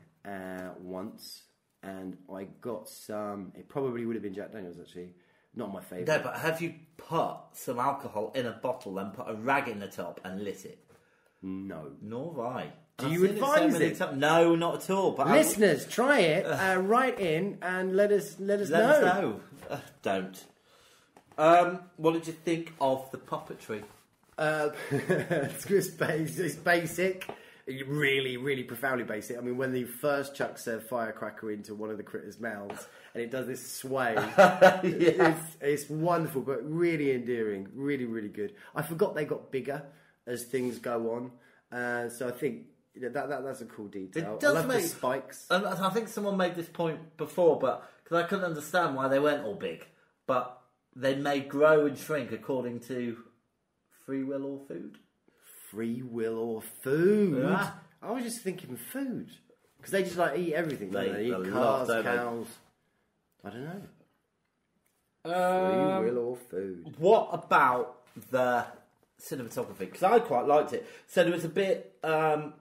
once, and I got some. It probably would have been Jack Daniels actually. Not my favourite. No, but have you put some alcohol in a bottle and put a rag in the top and lit it? No. Nor have I. Do you advise it? No, not at all. But listeners, try it. Write in and let us know. Don't. What did you think of the puppetry? It's basic. Really, really profoundly basic. I mean, when he first chucks a firecracker into one of the critters' mouths and it does this sway, it's wonderful, but really endearing. Really, really good. I forgot they got bigger as things go on. So I think that's a cool detail. It does I love make the spikes. And I think someone made this point before, but because I couldn't understand why they weren't all big, but they may grow and shrink according to free will or food. Free will or food? Yeah. I was just thinking food because they just eat everything. They eat cars, cows. I don't know. Free will or food? What about the cinematography? Because I quite liked it. So there was a bit. A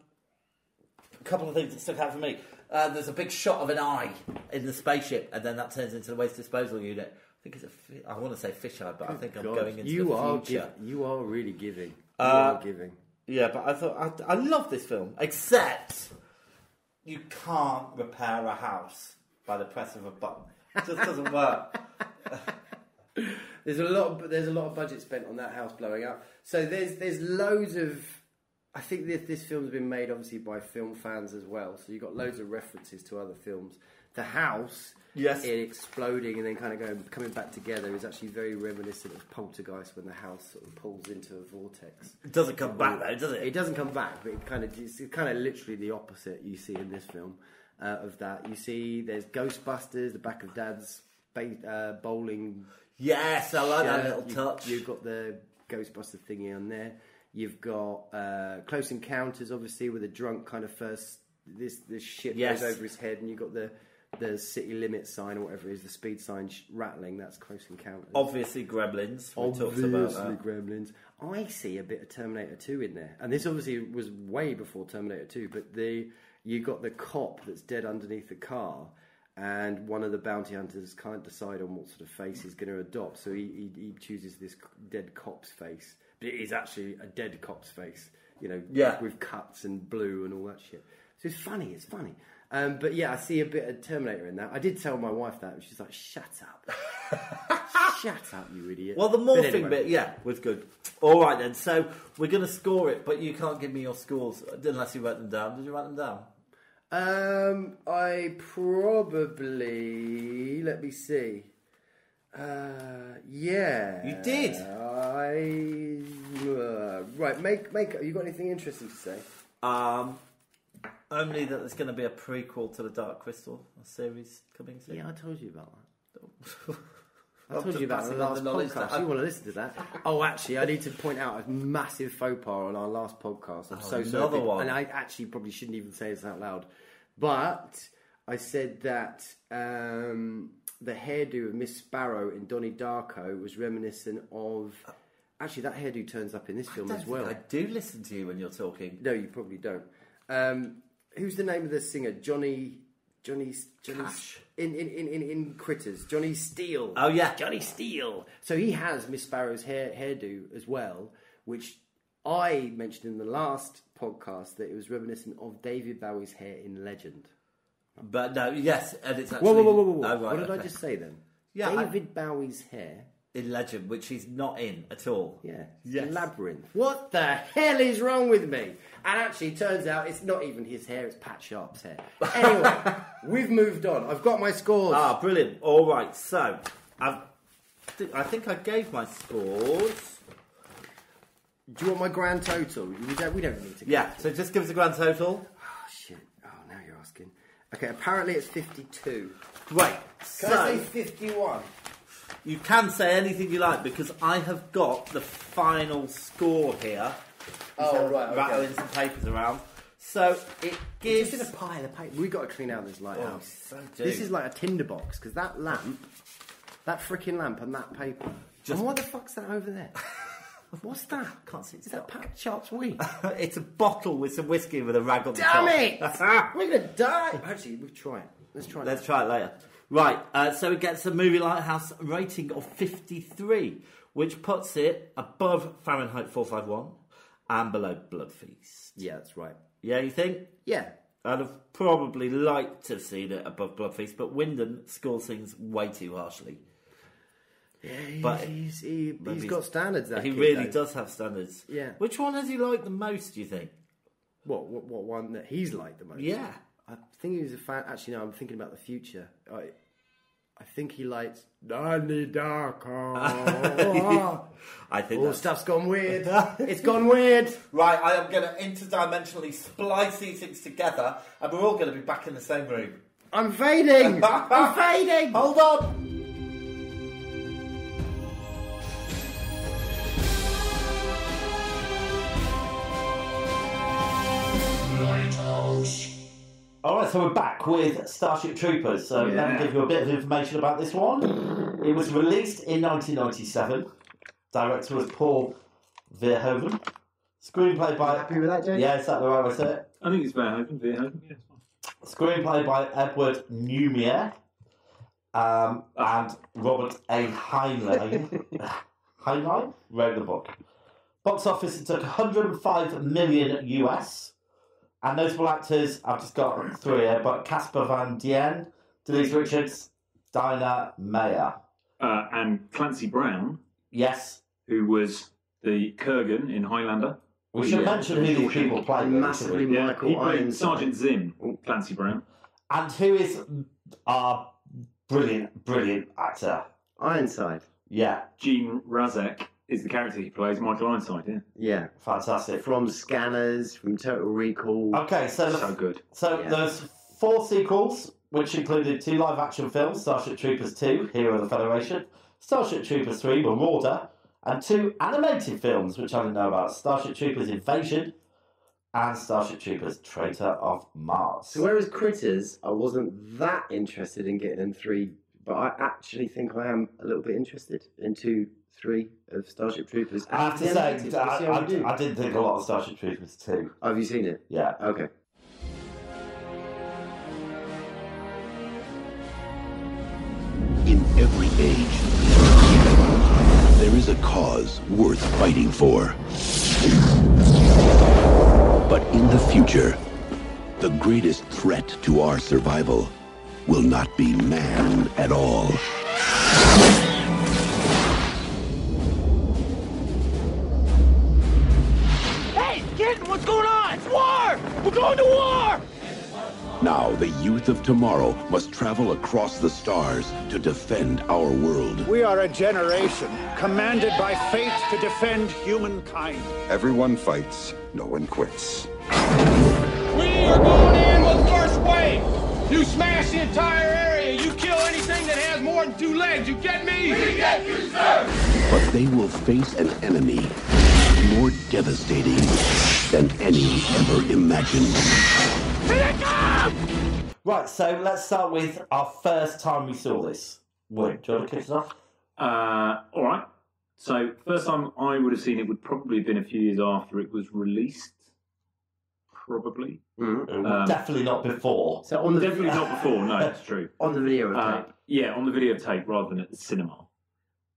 couple of things that stuck out for me. There's a big shot of an eye in the spaceship, and then that turns into the waste disposal unit. I think it's I want to say fisheye, but I think I'm going into the future. You are really giving. You are giving. Yeah, but I thought I love this film, except you can't repair a house by the press of a button. It just doesn't work. There's a lot of budget spent on that house blowing up. So there's loads of. I think this film's been made obviously by film fans as well. So you've got loads of references to other films. The house, it exploding and then kind of coming back together is actually very reminiscent of Poltergeist when the house sort of pulls into a vortex. It doesn't come back though, does it? It doesn't come back, but it's kind of literally the opposite you see in this film of that. You see there's Ghostbusters, the back of Dad's bowling. Yes, I like that little touch. You've got the Ghostbuster thingy on there. You've got Close Encounters, obviously, with a drunk kind of first. This shit goes over his head, and you've got the city limit sign or whatever it is, the speed sign rattling. That's Close Encounters. Obviously, Gremlins. We talked about that. Gremlins. I see a bit of Terminator 2 in there, and this obviously was way before Terminator 2. But you got the cop that's dead underneath the car. And one of the bounty hunters can't decide on what sort of face he's going to adopt, so he chooses this dead cop's face. But it is actually a dead cop's face, with cuts and blue and all that shit. So it's funny. But yeah, I see a bit of Terminator in that. I did tell my wife that, and she's like, "Shut up, shut up, you idiot." Well, the morphing bit, was good. All right then, so we're going to score it, but you can't give me your scores unless you write them down. Did you write them down? I probably... Let me see. Yeah. You did? Right, make... You got anything interesting to say? Only that there's going to be a prequel to the Dark Crystal, a series coming soon. Yeah, I told you about that. I told you about the last podcast. You want to listen to that? Oh, actually, I need to point out a massive faux pas on our last podcast. I'm so sorry. Another one. And I actually probably shouldn't even say this out loud. But I said that the hairdo of Miss Sparrow in Donnie Darko was reminiscent of... Actually, that hairdo turns up in this film as well. I do listen to you when you're talking. No, you probably don't. Who's the name of the singer? Johnny Cash. In Critters, Johnny Steele. Oh yeah, Johnny Steele. So he has Miss Sparrow's hairdo as well, which I mentioned in the last podcast that it was reminiscent of David Bowie's hair in Legend. But no, yes, and it's actually. Whoa. Oh, right, what did I just say then? Yeah, David Bowie's hair. In Legend, which he's not in at all. Yeah. Yes. Labyrinth. What the hell is wrong with me? And actually, it turns out it's not even his hair, it's Pat Sharp's hair. Anyway, we've moved on. I've got my scores. Ah, brilliant. All right, so I think I gave my scores. Do you want my grand total? We don't need to. Yeah, so just give us a grand total. Oh, shit. Oh, now you're asking. Okay, apparently it's 52. Great. Can I say 51? You can say anything you like because I have got the final score here. Oh, right, okay. Rattling some papers around. So it gives... Just in a pile of paper. We've got to clean out this lighthouse. so do. This is like a tinderbox, because that lamp, that freaking lamp and that paper. And what the fuck's that over there? What's that? Can't see. Is that Pat Sharp's weed? It's a bottle with some whiskey with a rag on the top. Damn it! We're going to die! Actually, we'll try it. Let's try it. Let's try it later. Right, so it gets a movie Lighthouse rating of 53, which puts it above Fahrenheit 451 and below Blood Feast. Yeah, that's right. Yeah, you think? Yeah. I'd have probably liked to have seen it above Blood Feast, but Wyndham scores things way too harshly. Yeah, he's got standards, that He kid, really though. does have standards. Yeah. Which one has he liked the most, do you think? What one that he's liked the most? Yeah. I think he was a fan. Actually, no, I'm thinking about the future. I think he liked Donnie Darko. I think stuff's gone weird. It's gone weird. Right, I am going to interdimensionally splice these things together, and we're all going to be back in the same room. I'm fading. I'm fading. Hold on. Alright, so we're back with Starship Troopers. So let me give you a bit of information about this one. It was released in 1997. Director was Paul Verhoeven. Screenplay by... Happy with that, Jay? Yeah, is that the right way to say it? I think it's Verhoeven. Yeah, it's fine. Screenplay by Edward Newmier and Robert A. Heinlein. Heinlein wrote the book. Box office, it took 105 million US. And notable actors, I've just got three here, but Casper Van Dien, Denise Richards, Dinah Mayer. And Clancy Brown. Yes. Who was the Kurgan in Highlander. We should mention who these people play. Massively Yeah, Michael he played Ironside. Sergeant Zim, Clancy Brown. And who is our brilliant actor? Ironside. Yeah. Gene Razek is the character he plays, Michael Ironside, yeah. Yeah. Fantastic. From Scanners, from Total Recall. Okay, So good. So there's 4 sequels, which included 2 live-action films, Starship Troopers 2, Hero of the Federation, Starship Troopers 3, Marauder, and 2 animated films, which I didn't know about, Starship Troopers Invasion and Starship Troopers Traitor of Mars. So whereas Critters, I wasn't that interested in getting them 3, but I actually think I am a little bit interested in 2, 3 of Starship Troopers. I have to say, I didn't think a lot of Starship Troopers 2. Oh, have you seen it? Yeah. Okay. In every age, there is a cause worth fighting for. But in the future, the greatest threat to our survival will not be man at all. Hey, kid, what's going on? It's war! We're going to war! Now, the youth of tomorrow must travel across the stars to defend our world. We are a generation commanded by fate to defend humankind. Everyone fights, no one quits. We are going in with first wave! You smash the entire area! You kill anything that has more than 2 legs! You get me? We get you, sir! But they will face an enemy more devastating than any ever imagined. Here they come! Right, so let's start with our first time we saw this. Wood, do you want to kick us off? All right. So, first time I would have seen it would probably have been a few years after it was released. Probably. Definitely not before. So on the Definitely not before, no, that's true. on the video tape. Yeah, on the videotape rather than at the cinema.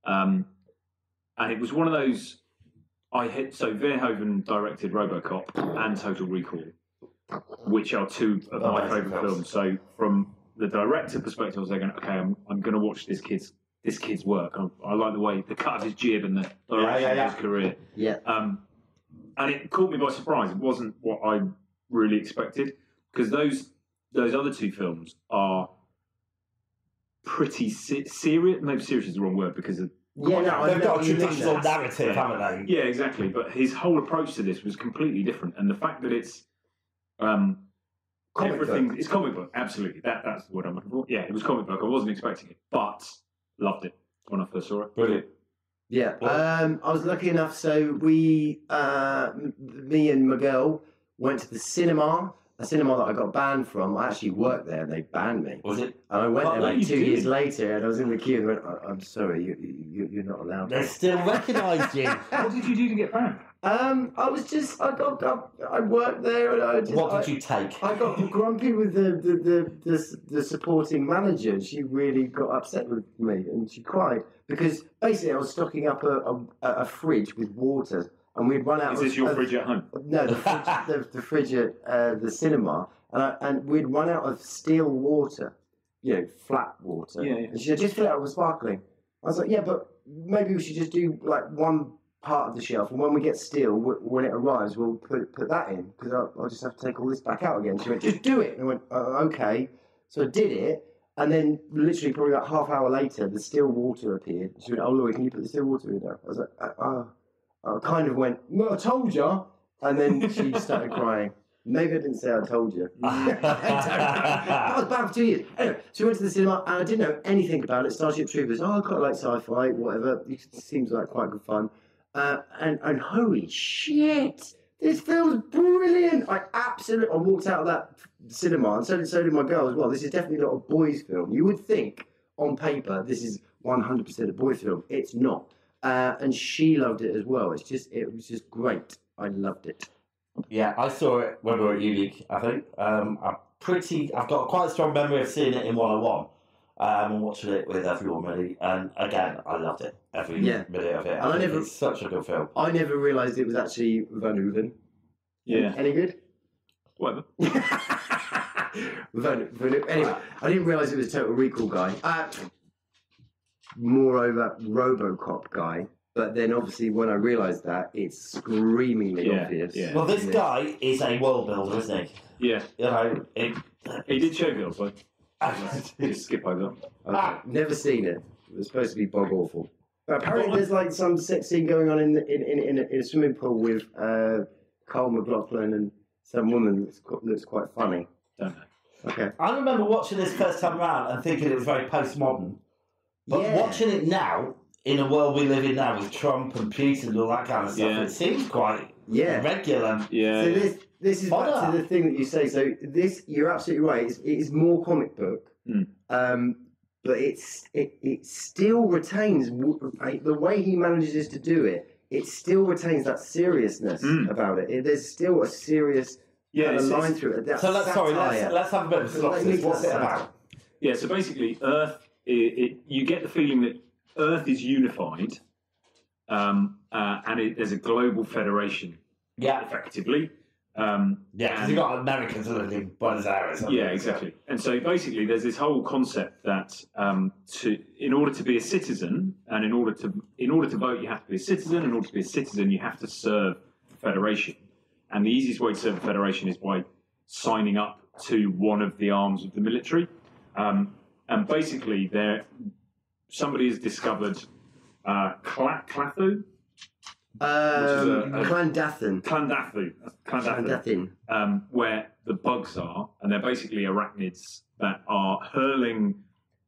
And it was one of those... So Verhoeven directed RoboCop and Total Recall, which are 2 of my favourite films. So from the director perspective, I was thinking, okay, I'm going to watch this kid's work. I like the way, the cut of his jib and the direction of his career. Yeah. And it caught me by surprise. It wasn't what I really expected, because those other 2 films are pretty serious. Maybe serious is the wrong word, because of Yeah, no, They've got a traditional narrative, haven't they? Yeah, exactly. But his whole approach to this was completely different, and the fact that it's everything. It's comic book. Absolutely, that's the word I'm looking for. Yeah, it was comic book. I wasn't expecting it, but loved it when I first saw it. Brilliant. Yeah, I was lucky enough. So we, me and Miguel, went to the cinema, a cinema that I got banned from. I actually worked there and they banned me. Was it? And I went there like 2 years later and I was in the queue and went, I'm sorry, you're not allowed. They still recognised you. What did you do to get banned? I worked there and What did you take? I got grumpy with the supporting manager and she really got upset with me and she cried because basically I was stocking up a fridge with water and we'd run out. Is this your fridge at home? No, the fridge at the cinema and we'd run out of still water, flat water. Yeah. And she said, just fill it up with sparkling. I was like, yeah, but maybe we should just do like one part of the shelf, and when we get still, when it arrives, we'll put that in because I'll just have to take all this back out again. She went, just do it. And I went, okay. So I did it, and then literally probably about half hour later, the still water appeared. She went, oh, Louis, can you put the still water in there? I was like, I kind of went, no, I told you. And then she started crying. Maybe I didn't say I told you. That was bad for 2 years. Anyway, so we went to the cinema, and I didn't know anything about it. Starship Troopers. Oh, I quite like sci-fi, whatever. It seems like quite good fun. And holy shit, this film's brilliant! I walked out of that cinema, and so did my girl as well. This is definitely not a boys' film. You would think, on paper, this is 100% a boys' film. It's not. And she loved it as well. It was just great. I loved it. Yeah, I saw it when we were at uni, I think. I've got quite a strong memory of seeing it in 101. And watching it with everyone really, and again, I loved it. Every minute of it. It's such a good film. I never realised it was actually Van Hooven. Yeah. Any good? Whatever. Anyway, I didn't realise it was Total Recall guy. Moreover, RoboCop guy. But then obviously when I realised that, it's screamingly obvious. Yeah. Well, this guy is a world builder, isn't he? Yeah. He did show girls, but just skip over that. Never seen it. It was supposed to be bog awful. But apparently there's like some sex scene going on in a swimming pool with Carl McLaughlin and some woman that looks quite funny. Don't know. Okay. I remember watching this first time around and thinking it was very postmodern. But watching it now, in a world we live in now with Trump and Putin and all that kind of stuff, it seems quite regular. Yeah. So this is back to the thing that you say. So this, you're absolutely right. It is more comic book, but it still retains the way he manages to do it. It still retains that seriousness about it. There's still a serious kind of line through it. So let's have a bit of synopsis. What's it about? Yeah. So basically, Earth. You get the feeling that Earth is unified, and there's a global federation. Yeah, effectively. Because you've got Americans living in Buenos Aires. Yeah, exactly. And so basically, there's this whole concept that in order to be a citizen, and in order to vote, you have to be a citizen. In order to be a citizen, you have to serve the federation. And the easiest way to serve the federation is by signing up to one of the arms of the military. And basically, somebody has discovered Clathu. Clandathan. Where the bugs are, and they're basically arachnids that are hurling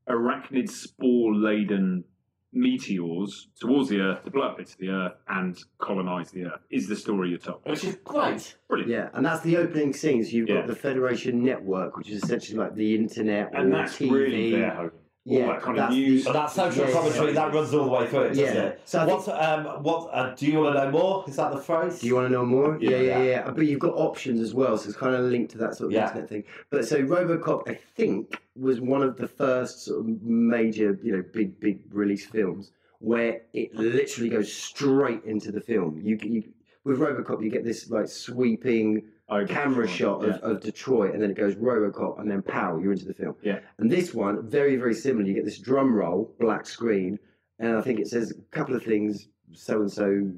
arachnid spore-laden meteors towards the Earth to blow up bits of the Earth and colonise the Earth, is the story you're told. Which is great. Brilliant. Yeah, and that's the opening scene. So you've got the Federation Network, which is essentially like the internet and or that's TV. really their hope. All that kind of news. But that social commentary, that runs all the way through it, doesn't it? So do you want to know more? Is that the phrase? Do you want to know more? Yeah. But you've got options as well, so it's kind of linked to that sort of internet thing. But so RoboCop, I think, was one of the first sort of major, big release films where it literally goes straight into the film. With RoboCop, you get this like sweeping camera shot of Detroit, and then it goes RoboCop, and then pow, you're into the film. Yeah. And this one, very, very similar. You get this drum roll, black screen, and I think it says a couple of things, so-and-so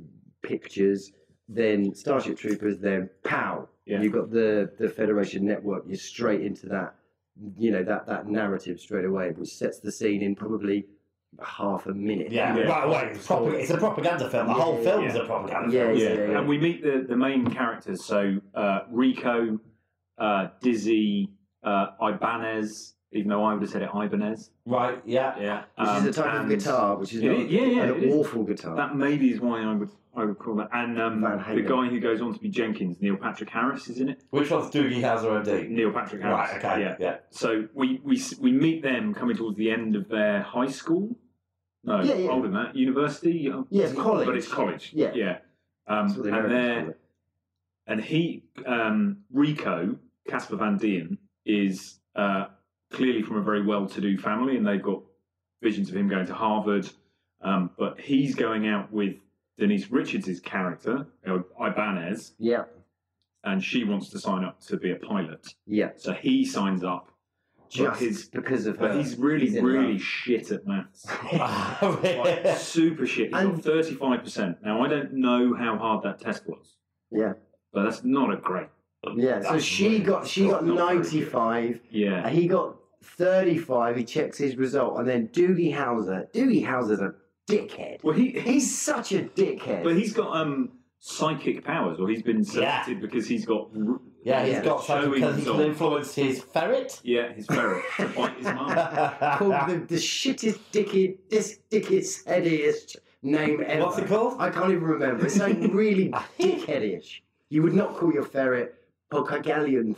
pictures, then Starship Troopers, then pow. Yeah. You've got the Federation Network. You're straight into that, that narrative straight away, which sets the scene in probably half a minute. Right away. It's a propaganda film. The whole film is a propaganda film. Yeah. And we meet the main characters. So Rico, Dizzy, Ibanez, even though I would have said it Ibanez. Right, yeah. Yeah. Which is a type of guitar, which is not an awful guitar. That maybe is why I would call that. And the guy who goes on to be Jenkins, Neil Patrick Harris, is in it. Which one's Doogie Howser MD? Neil Patrick Harris. Right, okay, yeah. So we meet them coming towards the end of their high school. No, older than that. University. Yeah, it's college. But it's college. Yeah. Yeah. And he, Rico, Casper Van Dien, is clearly from a very well-to-do family, and they've got visions of him going to Harvard. But he's going out with Denise Richards' character, Ibanez. Yeah. And she wants to sign up to be a pilot. Yeah. So he signs up. Just because of her. But he's really shit at maths. Like, super shit. He got 35%. Now, I don't know how hard that test was. Yeah. But that's not a great. Yeah, so she got 95. Yeah. And he got 35. He checks his result, and then Doogie Howser's a dickhead. Well, he's such a dickhead. But he's got psychic powers, or he's been selected because he's got. He's got something because he can influence his ferret. Yeah, his ferret to bite his mum. Called the shittest dickest headiest name ever. What's it called? I can't even remember. It's like really dickheadish. You would not call your ferret Pokagalian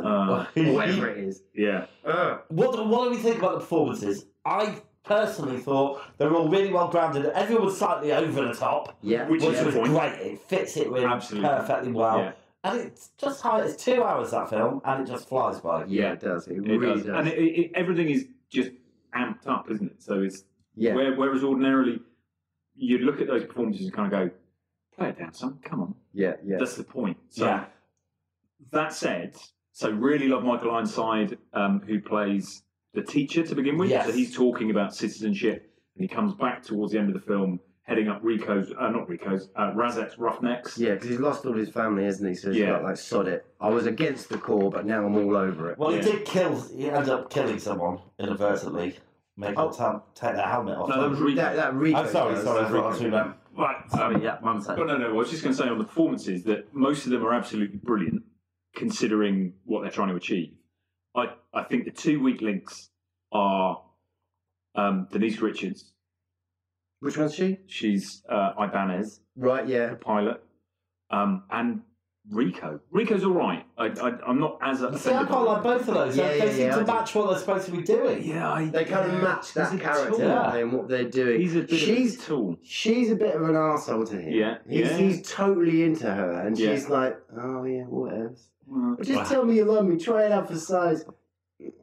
or whatever it is. Yeah. What do we think about the performances? I personally thought they were all really well grounded. Everyone was slightly over the top. Yeah. Which was great. It fits it really perfectly well. Yeah. And it's just how it's 2 hours, that film, and it just flies by. Yeah, it does. It really does. And everything is just amped up, isn't it? So it's whereas ordinarily you'd look at those performances and kind of go, play it down, son. Come on. Yeah. That's the point. So that said, so really love Michael Ironside, who plays the teacher to begin with. Yes. So he's talking about citizenship, and he comes back towards the end of the film, heading up Razek's Roughnecks. Yeah, because he's lost all his family, hasn't he? So he's got like, sod it. I was against the Corps, but now I'm all over it. Well, he ended up killing someone inadvertently. Make them take their helmet off. No, that was Rico. That Rico. I'm sorry. Right. Yeah, one second. But no, I was just going to say on the performances that most of them are absolutely brilliant, considering what they're trying to achieve. I think the 2 weak links are Denise Richards. Which one's she? She's Ibanez. Right, yeah. The pilot. And Rico. Rico's all right. I'm not as offended. See, I quite like both of those. They seem to match what they're supposed to be doing. Yeah, they kind of match that character and what they're doing. He's a bit of a tool. She's a bit of an arsehole to him. Yeah. He's totally into her, and she's like, oh yeah, what else? Just tell me you love me. Try it out for size.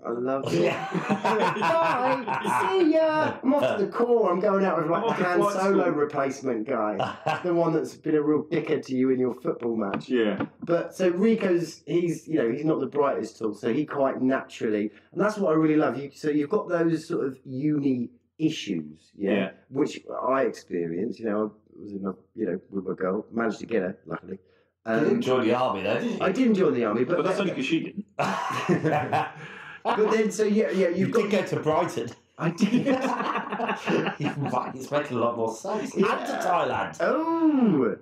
I love you. Bye. See ya. I'm off to the Corps. I'm going out with like the Han Solo replacement guy, the one that's been a real dickhead to you in your football match. Yeah. But so Rico's, he's not the brightest tool, so he quite naturally, and that's what I really love. So you've got those sort of uni issues, which I experienced. I was with a girl, managed to get her, luckily. You didn't join the army, though, did you? I didn't join the army, but that's only because she didn't. But then, so you did go to Brighton. I did. It's making a lot more sense. And to Thailand. Oh,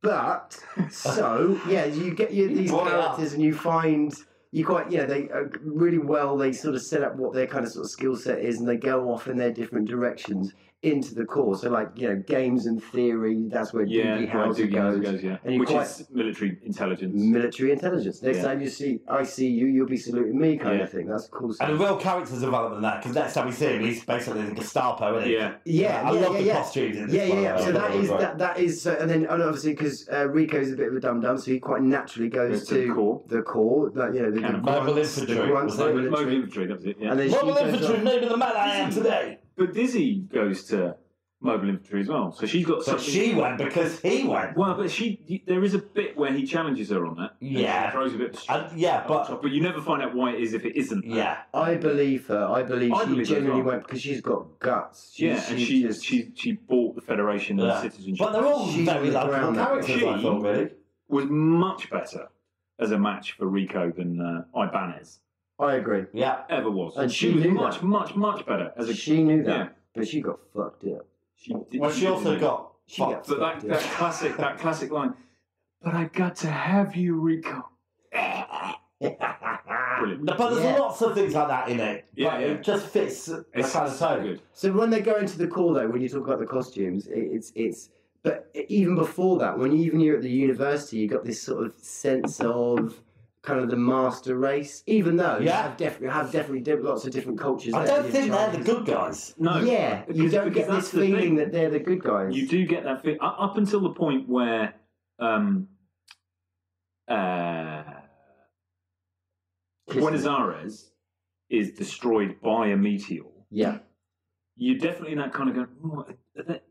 but so you get these characters, and you find you quite they really well. They sort of set up what their kind of sort of skill set is, and they go off in their different directions into the core. So like games and theory. That's where Doogie Howser goes. And which is military intelligence. Military intelligence. Next time I see you, you'll be saluting me, kind of thing. That's cool stuff. And a real character development there, because next time we see him, he's basically the Gestapo, isn't he? I love the costumes in this one. So that is, and then obviously because Rico's a bit of a dum dum, so he quite naturally goes to the core. The mobile infantry. Mobile infantry. That was it. Yeah. Mobile infantry, name of the man I am today. But Dizzy goes to mobile infantry as well, so she's got. So she went because he went. Well, but there is a bit where he challenges her on that. Yeah, throws a bit. But you never find out why it is if it isn't. Yeah, I believe her. I believe she genuinely went because she's got guts. She bought the Federation and citizenship. But they're all very lovely characters. I thought really was much better as a match for Rico than Ibanez. I agree. Yeah, ever was. And she was much better as a. She knew that, but she got fucked up. She also got fucked. But that classic line. But I got to have you, Rico. brilliant. But there's lots of things like that in it. Yeah, It just fits the kind of tone. Good. So when they go into the core, though, when you talk about the costumes, it's. But even before that, when you're at the university, you got this sort of sense of kind of the master race. Even though you have definitely lots of different cultures. I don't think they're the good guys. No. Yeah, you don't get this feeling that they're the good guys. You do get that feeling up until the point where Buenos Aires is destroyed by a meteor. Yeah. You're definitely in that kind of going,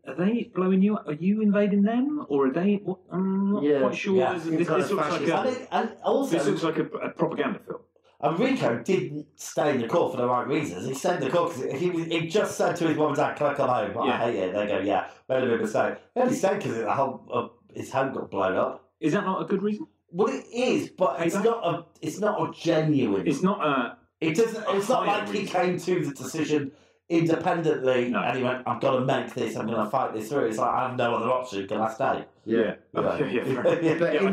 are they blowing you up? Are you invading them? Or are they... I'm not quite sure. Yeah. This looks like a propaganda film. And Rico didn't stay in the court for the right reasons. He stayed in the court because he just said to his mum and dad, "Can I come home?" I hate it. They go, "Yeah." Made a bit of a mistake. He only stayed because his home got blown up. Is that not a good reason? Well, it is, but it's not a genuine. It's not a. It doesn't. It's not like he came to the decision independently and he went, "I've got to make this. I'm going to fight this through." It's like, I have no other option. Can I stay? Yeah. I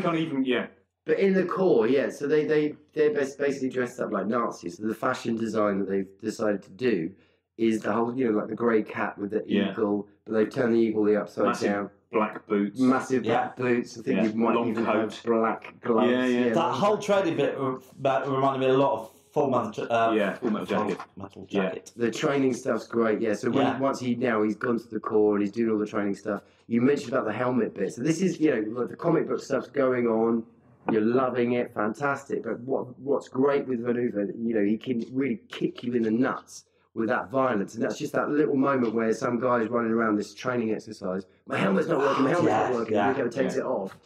can't even. Yeah. But in the core, so they're basically dressed up like Nazis. So the fashion design that they've decided to do is the whole, like the grey cat with the eagle, but they've turned the eagle the upside down. Black boots. Massive black boots. I think you might long even coat. have black gloves. That whole training bit reminded me a lot of Full Metal Jacket. Metal Jacket. The training stuff's great, So once he's gone to the core and he's doing all the training stuff, you mentioned about the helmet bit. So this is, like the comic book stuff's going on. You're loving it, fantastic. But what's great with Vanuva, he can really kick you in the nuts with that violence, and that's just that little moment where some guy's running around this training exercise. My helmet's not working. Rico takes it off,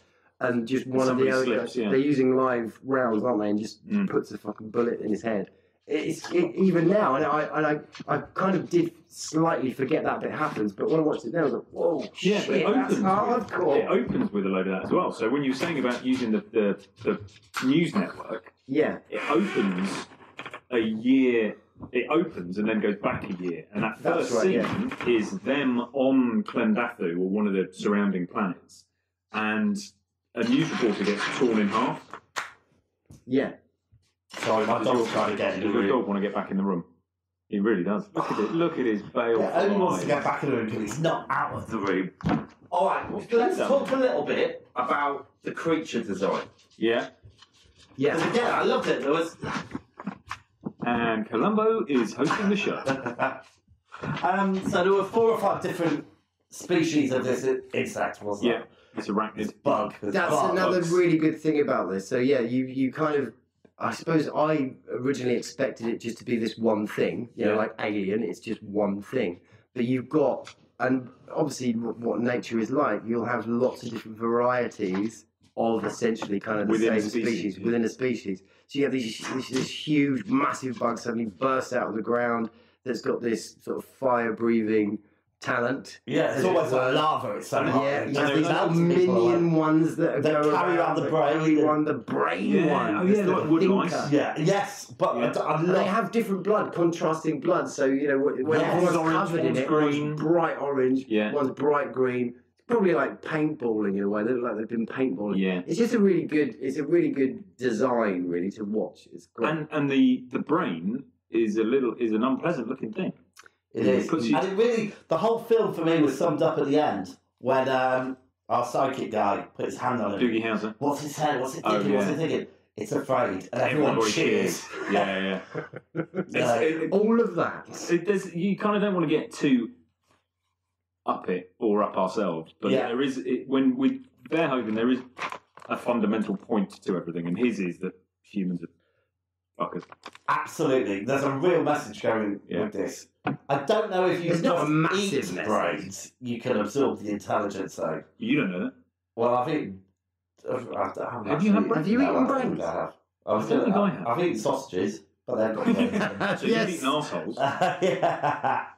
and just one of the other. They're using live rounds, aren't they? And just puts a fucking bullet in his head. Even now, and I kind of did slightly forget that bit happens, but when I watched it now, I was like, whoa, shit, that's hardcore. It opens with a load of that as well. So when you were saying about using the news network, it opens a year. It opens and then goes back a year, and that first scene is them on Klendathu or one of the surrounding planets, and a news reporter gets torn in half. Yeah. Sorry, my dog's trying to get in the room. Does your dog want to get back in the room? He really does. Look at it. Look at his baleful eyes. Only wants to get back in the room because he's not out of the room. All right, let's talk a little bit about the creature design. Yeah. Yeah. Because again, I loved it. There was. And Columbo is hosting the show. So there were 4 or 5 different species of this insect, wasn't there? Yeah, it's arachnid. It's bug. That's another really good thing about this. So you kind of, I suppose I originally expected it just to be this one thing, like Alien, it's just one thing. But you've got, and obviously what nature is like, you'll have lots of different varieties of essentially kind of the same species within a species. So you have this huge, massive bug suddenly bursts out of the ground that's got this sort of fire-breathing talent. Yeah, it's almost like lava. It's so hot. Yeah, you have these little minion ones that go carry around the brain. The brain one. Oh, yeah, like wood mice. Yeah, yes, but they have different blood, contrasting blood. So when one's covered in it, one's bright orange, one's bright green. Probably like paintballing in a way. They look like they've been paintballing. Yeah, it's just a really good design, really, to watch. It's great. And the brain is an unpleasant looking thing. It is. And it really, the whole film for me was summed up at the end when our psychic guy put his hand on it. Doogie Howser. What's his head? What's it thinking? What's it thinking? It's afraid, and everyone cheers. Yeah. All of that. You kind of don't want to get too up it or up ourselves, but there is when with Verhoeven there is a fundamental point to everything, and his is that humans are fuckers. Absolutely, there's a real message going with this. I don't know if you just eat brains, you can absorb the intelligence. Though you don't know that. Well, I think. Have you eaten brains? I've eaten sausages. But they've got brains. So you've eaten arseholes.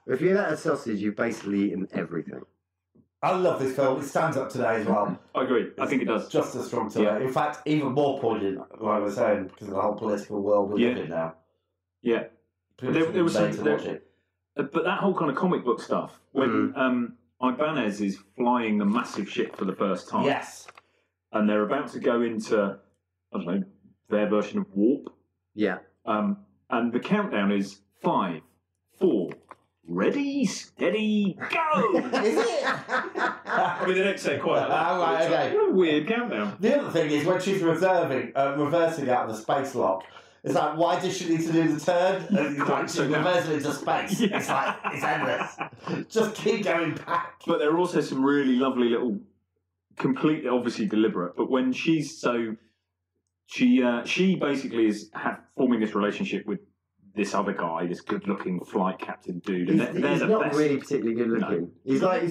If you've had a sausage, you've basically eaten everything. I love this film. It stands up today as well. I agree. I think it does. Just as strong today. In fact, even more poignant, like I was saying, because of the whole political world we live in now. Yeah. There was but that whole kind of comic book stuff, when Ibanez is flying the massive ship for the first time. Yes. And they're about to go into, I don't know, their version of warp. Yeah. And the countdown is 5, 4, ready, steady, go! Is it? I mean, they don't say quite like that. Oh, right, okay. What a weird countdown. The other thing is when she's reversing out of the space lock, it's like, why does she need to do the turn? And it's like, she's reversing into space. Yeah. It's like, it's endless. Just keep going back. But there are also some really lovely little, completely, obviously deliberate, but when she's so... She basically is forming this relationship with this other guy, this good-looking flight captain dude. And He's the not best. really particularly good-looking. No. He's like,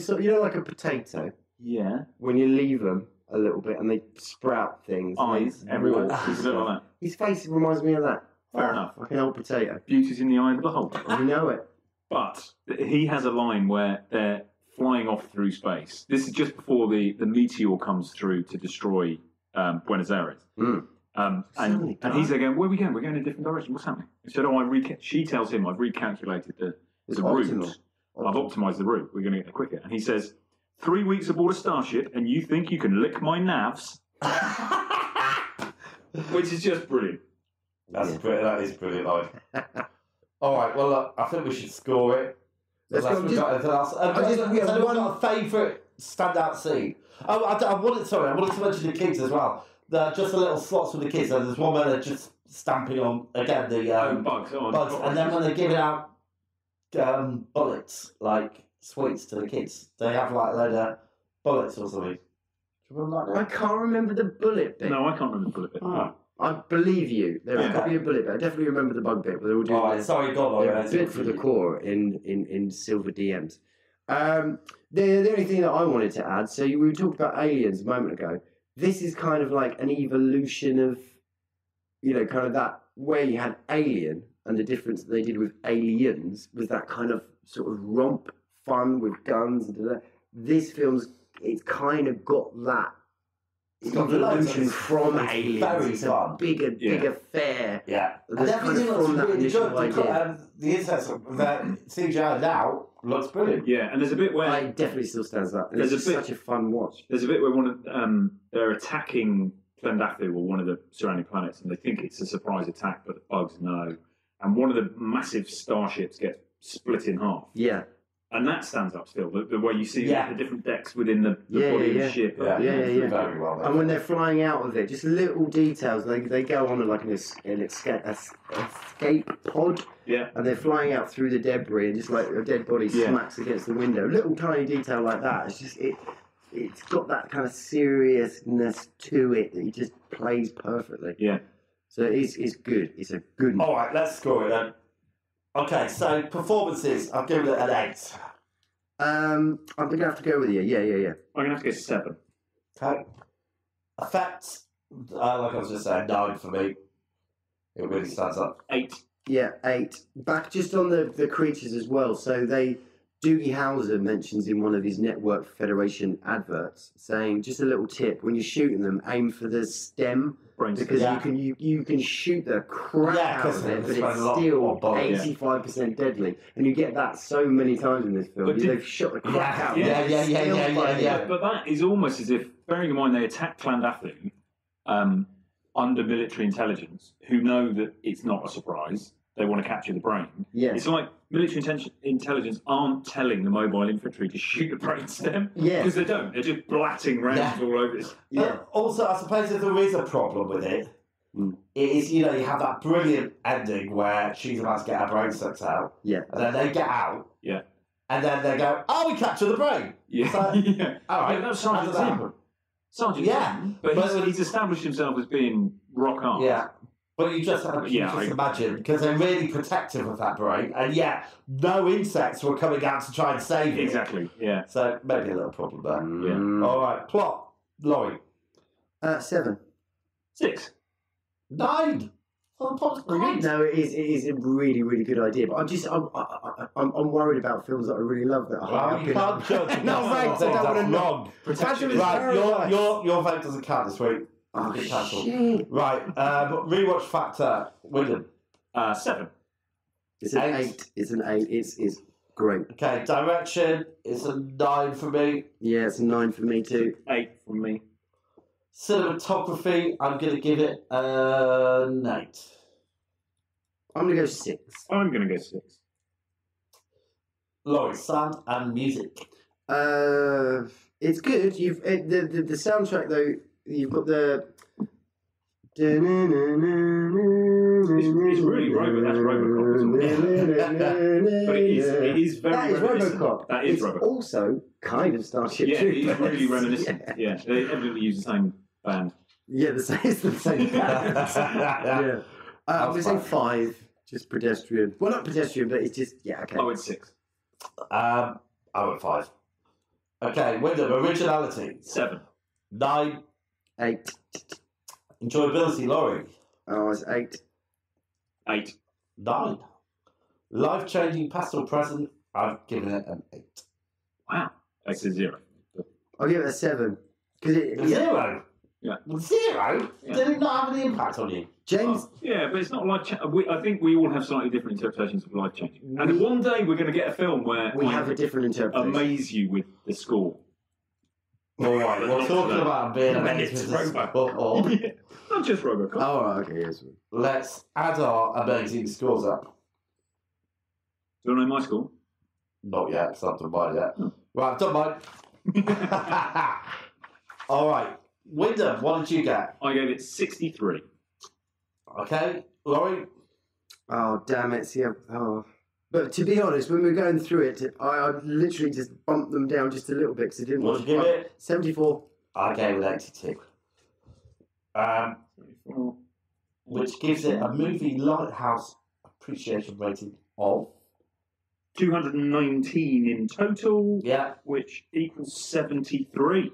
like a potato. Yeah. When you leave them a little bit and they sprout things. Eyes everywhere. Like his face reminds me of that. Fair enough. Like an old potato. Beauty's in the eye of the beholder. You know it. But he has a line where they're flying off through space. This is just before the meteor comes through to destroy Buenos Aires. Mm. And he's there going, where are we going? We're going in a different direction. What's happening? He said, she tells him, I've recalculated the route. I've optimised the route. We're going to get there quicker. And he says, 3 weeks aboard a starship and you think you can lick my navs? Which is just brilliant. That is brilliant, line. All right, well, look, I think we should score it. Unless we've got anything else. Has anyone got a favourite standout scene? I wanted to mention the kids as well. Just the little slots with the kids. So there's one where they're just stamping on, again, the bugs. And then when they're giving out bullets, like sweets to the kids, they have like a load of bullets or something. Do you remember that? I can't remember the bullet bit. No, I can't remember the bullet bit. Oh. I believe you. There could be a bullet bit. I definitely remember the bug bit. But they were doing bit for the core in Silver DMs. The only thing that I wanted to add, so we talked about aliens a moment ago. This is kind of like an evolution of, kind of that where you had Alien and the difference that they did with Aliens was that kind of sort of romp fun with guns. This film's, it's kind of got that evolution from Aliens. It's a bigger fair. Yeah. That's kind of from that initial idea. The insects that CGI now looks brilliant. Yeah, and there's a bit where it definitely still stands up. And it's such a fun watch. There's a bit where they're attacking Plendathu or one of the surrounding planets, and they think it's a surprise attack, but the bugs know. And one of the massive starships gets split in half. Yeah. And that stands up still, the way you see the different decks within the body of the ship. Yeah. Very well done. And when they're flying out of it, just little details. They go on like an escape pod. Yeah. And they're flying out through the debris, and just like a dead body smacks against the window. Little tiny detail like that. It's just it's got that kind of seriousness to it that he just plays perfectly. Yeah. So it's good. It's a good one. All right, let's score it then. Okay, so performances, I've given it an 8. I'm going to have to go with you. Yeah. I'm going to have to go 7. Okay. Effects, like I was just saying, 9 for me. It really stands up. 8. Yeah, 8. Back just on the creatures as well. So Doogie Howser mentions in one of his Network Federation adverts, saying, just a little tip, when you're shooting them, aim for the stem. Because you can shoot the crap out of it, but it's still 85% deadly, and you get that so many times in this film. They've shot the crap out of it. Yeah. But that is almost as if, bearing in mind they attack Plendathu under military intelligence, who know that it's not a surprise. They want to capture the brain. Yeah. It's like military intelligence aren't telling the mobile infantry to shoot the brainstem. Yeah. Because they don't. They're just blatting rounds all over it. Yeah. Also, I suppose if there is a problem with it, it is, you have that brilliant ending where she's about to get her brain sucked out. Yeah. And then they get out. Yeah. And then they go, we capture the brain. Yeah. So, all right. That's Sergeant Tim. Sergeant Tim. But he's established himself as being rock hard. Yeah. But you just imagine, because they're really protective of that brain, and yet no insects were coming out to try and save it. Exactly, yeah. So maybe a little problem there. Yeah. All right, plot, Laurie. 7. 6. 9. No, it is a really, really good idea. But I'm worried about films that I really love that. You can't judge. No, right, so that's wrong. Right, your vote doesn't count this week. Oh, shit. Right, rewatch factor, Wyndham. 7. It's an 8. It's an 8. It's great. Okay, direction, it's a 9 for me. Yeah, it's a 9 for me too. 8 from me. Cinematography, I'm going to give it an 8. I'm going to go 6. I'm going to go 6. Laurie, sound and music. It's good. You've the soundtrack though. You've got the. It's really Robocop. That's Robocop, isn't it? But it is very. That is Robocop. That is it's Robocop. Also, kind of Starship Troopers. Yeah, it's really reminiscent. Yeah, they evidently use the same band. Yeah, it's the same band. Yeah. I'm going to say 5. Just pedestrian. Well, not pedestrian, but it's just okay. Oh, it's 6. I went 5. Okay, Wyndham, originality. 7. 9. 8. Enjoyability, Laurie. Oh, it's 8. 8. 9. Life-changing past or present, I've given it an 8. Wow. That's a 0. I'll give it a 7. Because it 0? Yeah. 0? Yeah. Did it not have any impact on you? James? Yeah, but it's not life changing. I think we all have slightly different interpretations of life changing. And one day we're going to get a film where we have a different interpretation. Amaze you with the score. All right, we're talking about being amazed with the score. Yeah. Not just Robocop. Oh, okay, yes. Let's add our amazing scores up. Do you want to know my score? Not yet, it's not done mine yet. Right, I've done mine. All right, Wyndham, what did you get? I gave it 63. Okay, Laurie? Oh, damn it. See, But to be honest, when we were going through it, I literally just bumped them down just a little bit because I didn't What want did you give it? 74. I gave it 82. Which gives it a movie Lighthouse appreciation rating of 219 in total. Yeah. Which equals 73.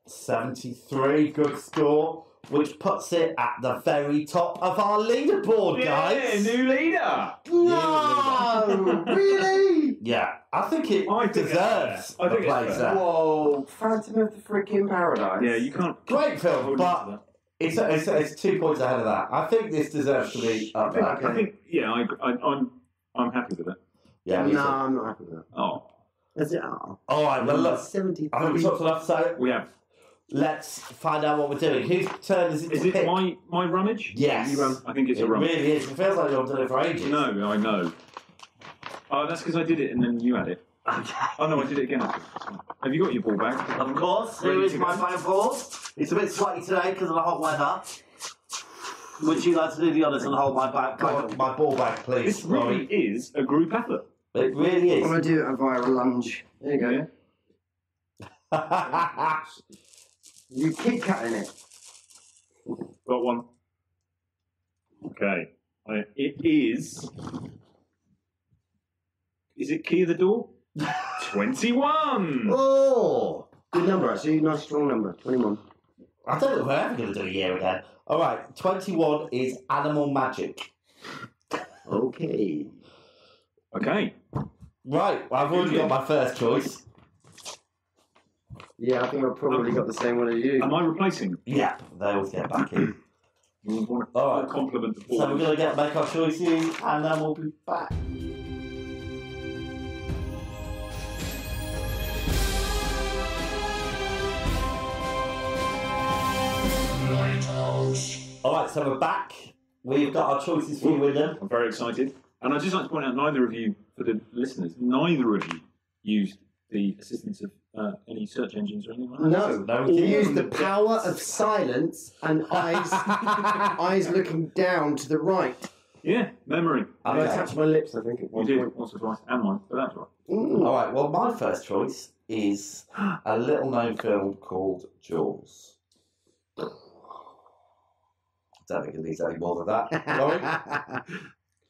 73, good score. Which puts it at the very top of our leaderboard, guys. Yeah, new leader. No, really? Yeah, I think it deserves a place there. Whoa, Phantom of the freaking Paradise. Yeah, you can't. Great film, but it's 2 points ahead of that. I think this deserves to be up there. I think, yeah, I'm happy with it. Yeah, no, I'm not happy with that. Oh. That's it. Oh. All right, well, look, 73. I think we talked enough, so We have. let's find out what we're doing. Whose turn is it to Is it pick? my rummage? Yes. You I think it's It a rummage. really is. It feels like you've done it for ages. No, I know. Oh, that's because I did it and then you had it. Okay. Oh no, I did it again. Have you got your ball bag? Of course, here is my phone ball. It's a bit sweaty today because of the hot weather. Would you like to do the honours and hold my ball bag, please? This really is a group effort. It really is. I'm going to do it via a lunge. There you go. You keep cutting it. Got one. Okay. It is. Is it Key of the Door? 21! Oh! Good number, actually. Nice, strong number. 21. I don't know if we're ever going to do a year again. All right, 21 is Animal Magic. Okay. Okay. Right, well, I've already got my first choice. Yeah, I think I've probably got the same one as you. Am I replacing? Yeah, they always get back in. All right. Compliment the So we're going to make our choices and then we'll be back. Lighthouse. Alright, so we're back. We've got our choices for you, Wyndham. I'm very excited. And I'd just like to point out, neither of you, for the listeners, neither of you used the assistance of any search engines or anything like that. No, you use the power of silence and eyes looking down to the right. Yeah, memory. I touched my lips, I think, at one You point. did, once or twice, and mine, but that's right. Alright, well, my first choice is a little known film called Jaws. Don't think it needs any more than that. Laurie?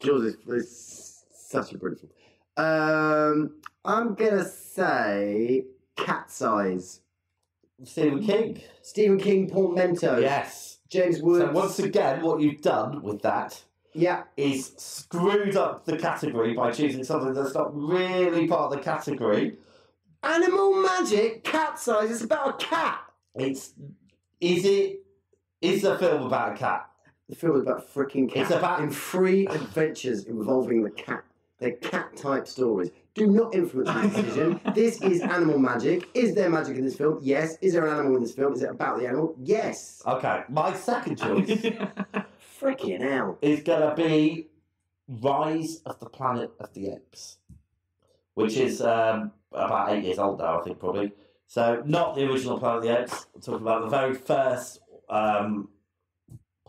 Jaws is such a brilliant film. I'm going to say Cat's Eyes. Stephen King. Stephen King Portmanteau. Yes. James Woods. So once again, what you've done with that is screwed up the category by choosing something that's not really part of the category. Animal Magic, Cat's Eyes. It's about a cat. Is the film about a cat? The film is about a freaking cat. It's about in 3 adventures involving the cat. They're cat-type stories. Do not influence my decision. This is Animal Magic. Is there magic in this film? Yes. Is there an animal in this film? Is it about the animal? Yes. Okay. My second choice freaking hell is going to be Rise of the Planet of the Apes, which is about 8 years old now, I think, probably. So, not the original Planet of the Apes. I'm talking about the very first Planet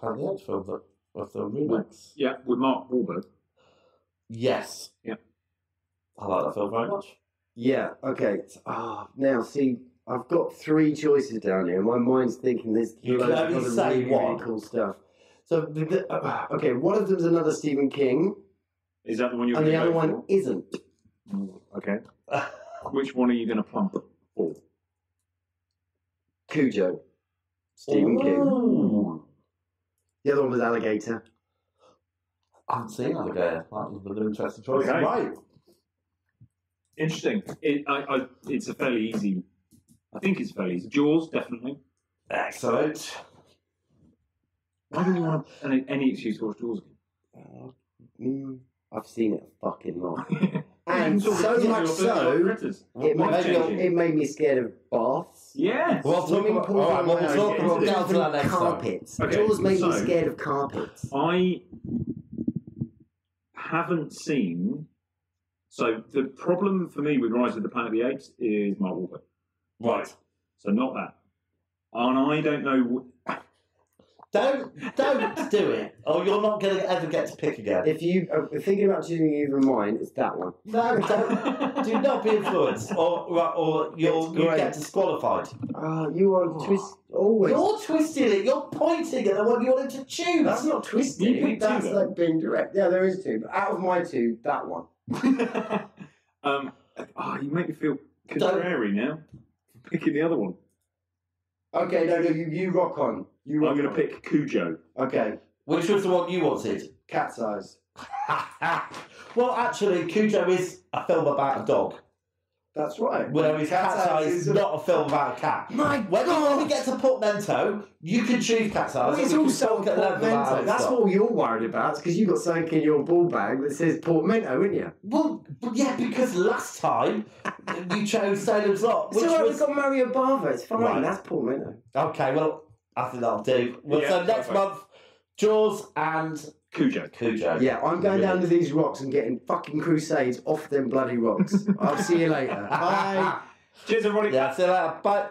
of the Apes film of the remakes. Yeah, with Mark Wahlberg. Yes. Yeah. I like that film very much. Yeah, okay. Now, see, I've got 3 choices down here. My mind's thinking there's You can only say really, one. really cool stuff. So, okay, one of them's another Stephen King. Is that the one you're and going the to other go one isn't. for? Okay. Which one are you going to plump for? Cujo. Stephen King. Ooh. The other one was Alligator. I haven't seen Alligator. That was an interesting choice. Okay. Right. Interesting. It's a fairly easy. I think it's fairly easy. Jaws, definitely. Excellent. Why don't you want any excuse to watch Jaws again? I've seen it a fucking lot. And so much so, it made me scared of baths. Yes. We'll talk about, all right, we'll talk about down to that next carpets. time. Jaws made me scared of carpets. I haven't seen. So the problem for me with Rise of the Planet of the Apes is Mark Wahlberg. Right. So not that. And I don't know. Don't do it, or you're not going to ever get to pick again. If you are thinking about choosing either mine, it's that one. No, don't. Do not be influenced, or you get disqualified. You are always. You're twisting it. You're pointing at the one you wanted to choose. That's not twisting. That's like being direct. Yeah, there is 2. But out of my 2, that one. You make me feel contrary now. Picking the other one. Okay, no, you rock on. I'm going to pick Cujo. Okay. Which was the one you wanted? Cat's Eyes. Well, actually, Cujo is a film about a dog. That's right. Whereas Cat's Eyes is not a film about a cat. My when we get to Portmanteau, you can choose Cat's Eyes. Well, it's also a portmanteau. That's what you're worried about, because you've got something in your ball bag that says portmanteau, haven't you? Well, yeah, because last time you chose Salem's Lot, which we've got Mario Bava. It's fine. Right. That's portmanteau. Okay, well, I think that'll do. Well, so next month, Jaws and Cujo. Yeah, I'm going down to these rocks and getting fucking Crusades off them bloody rocks. I'll see you later. Bye. Cheers, everybody. Yeah, see you later. Bye.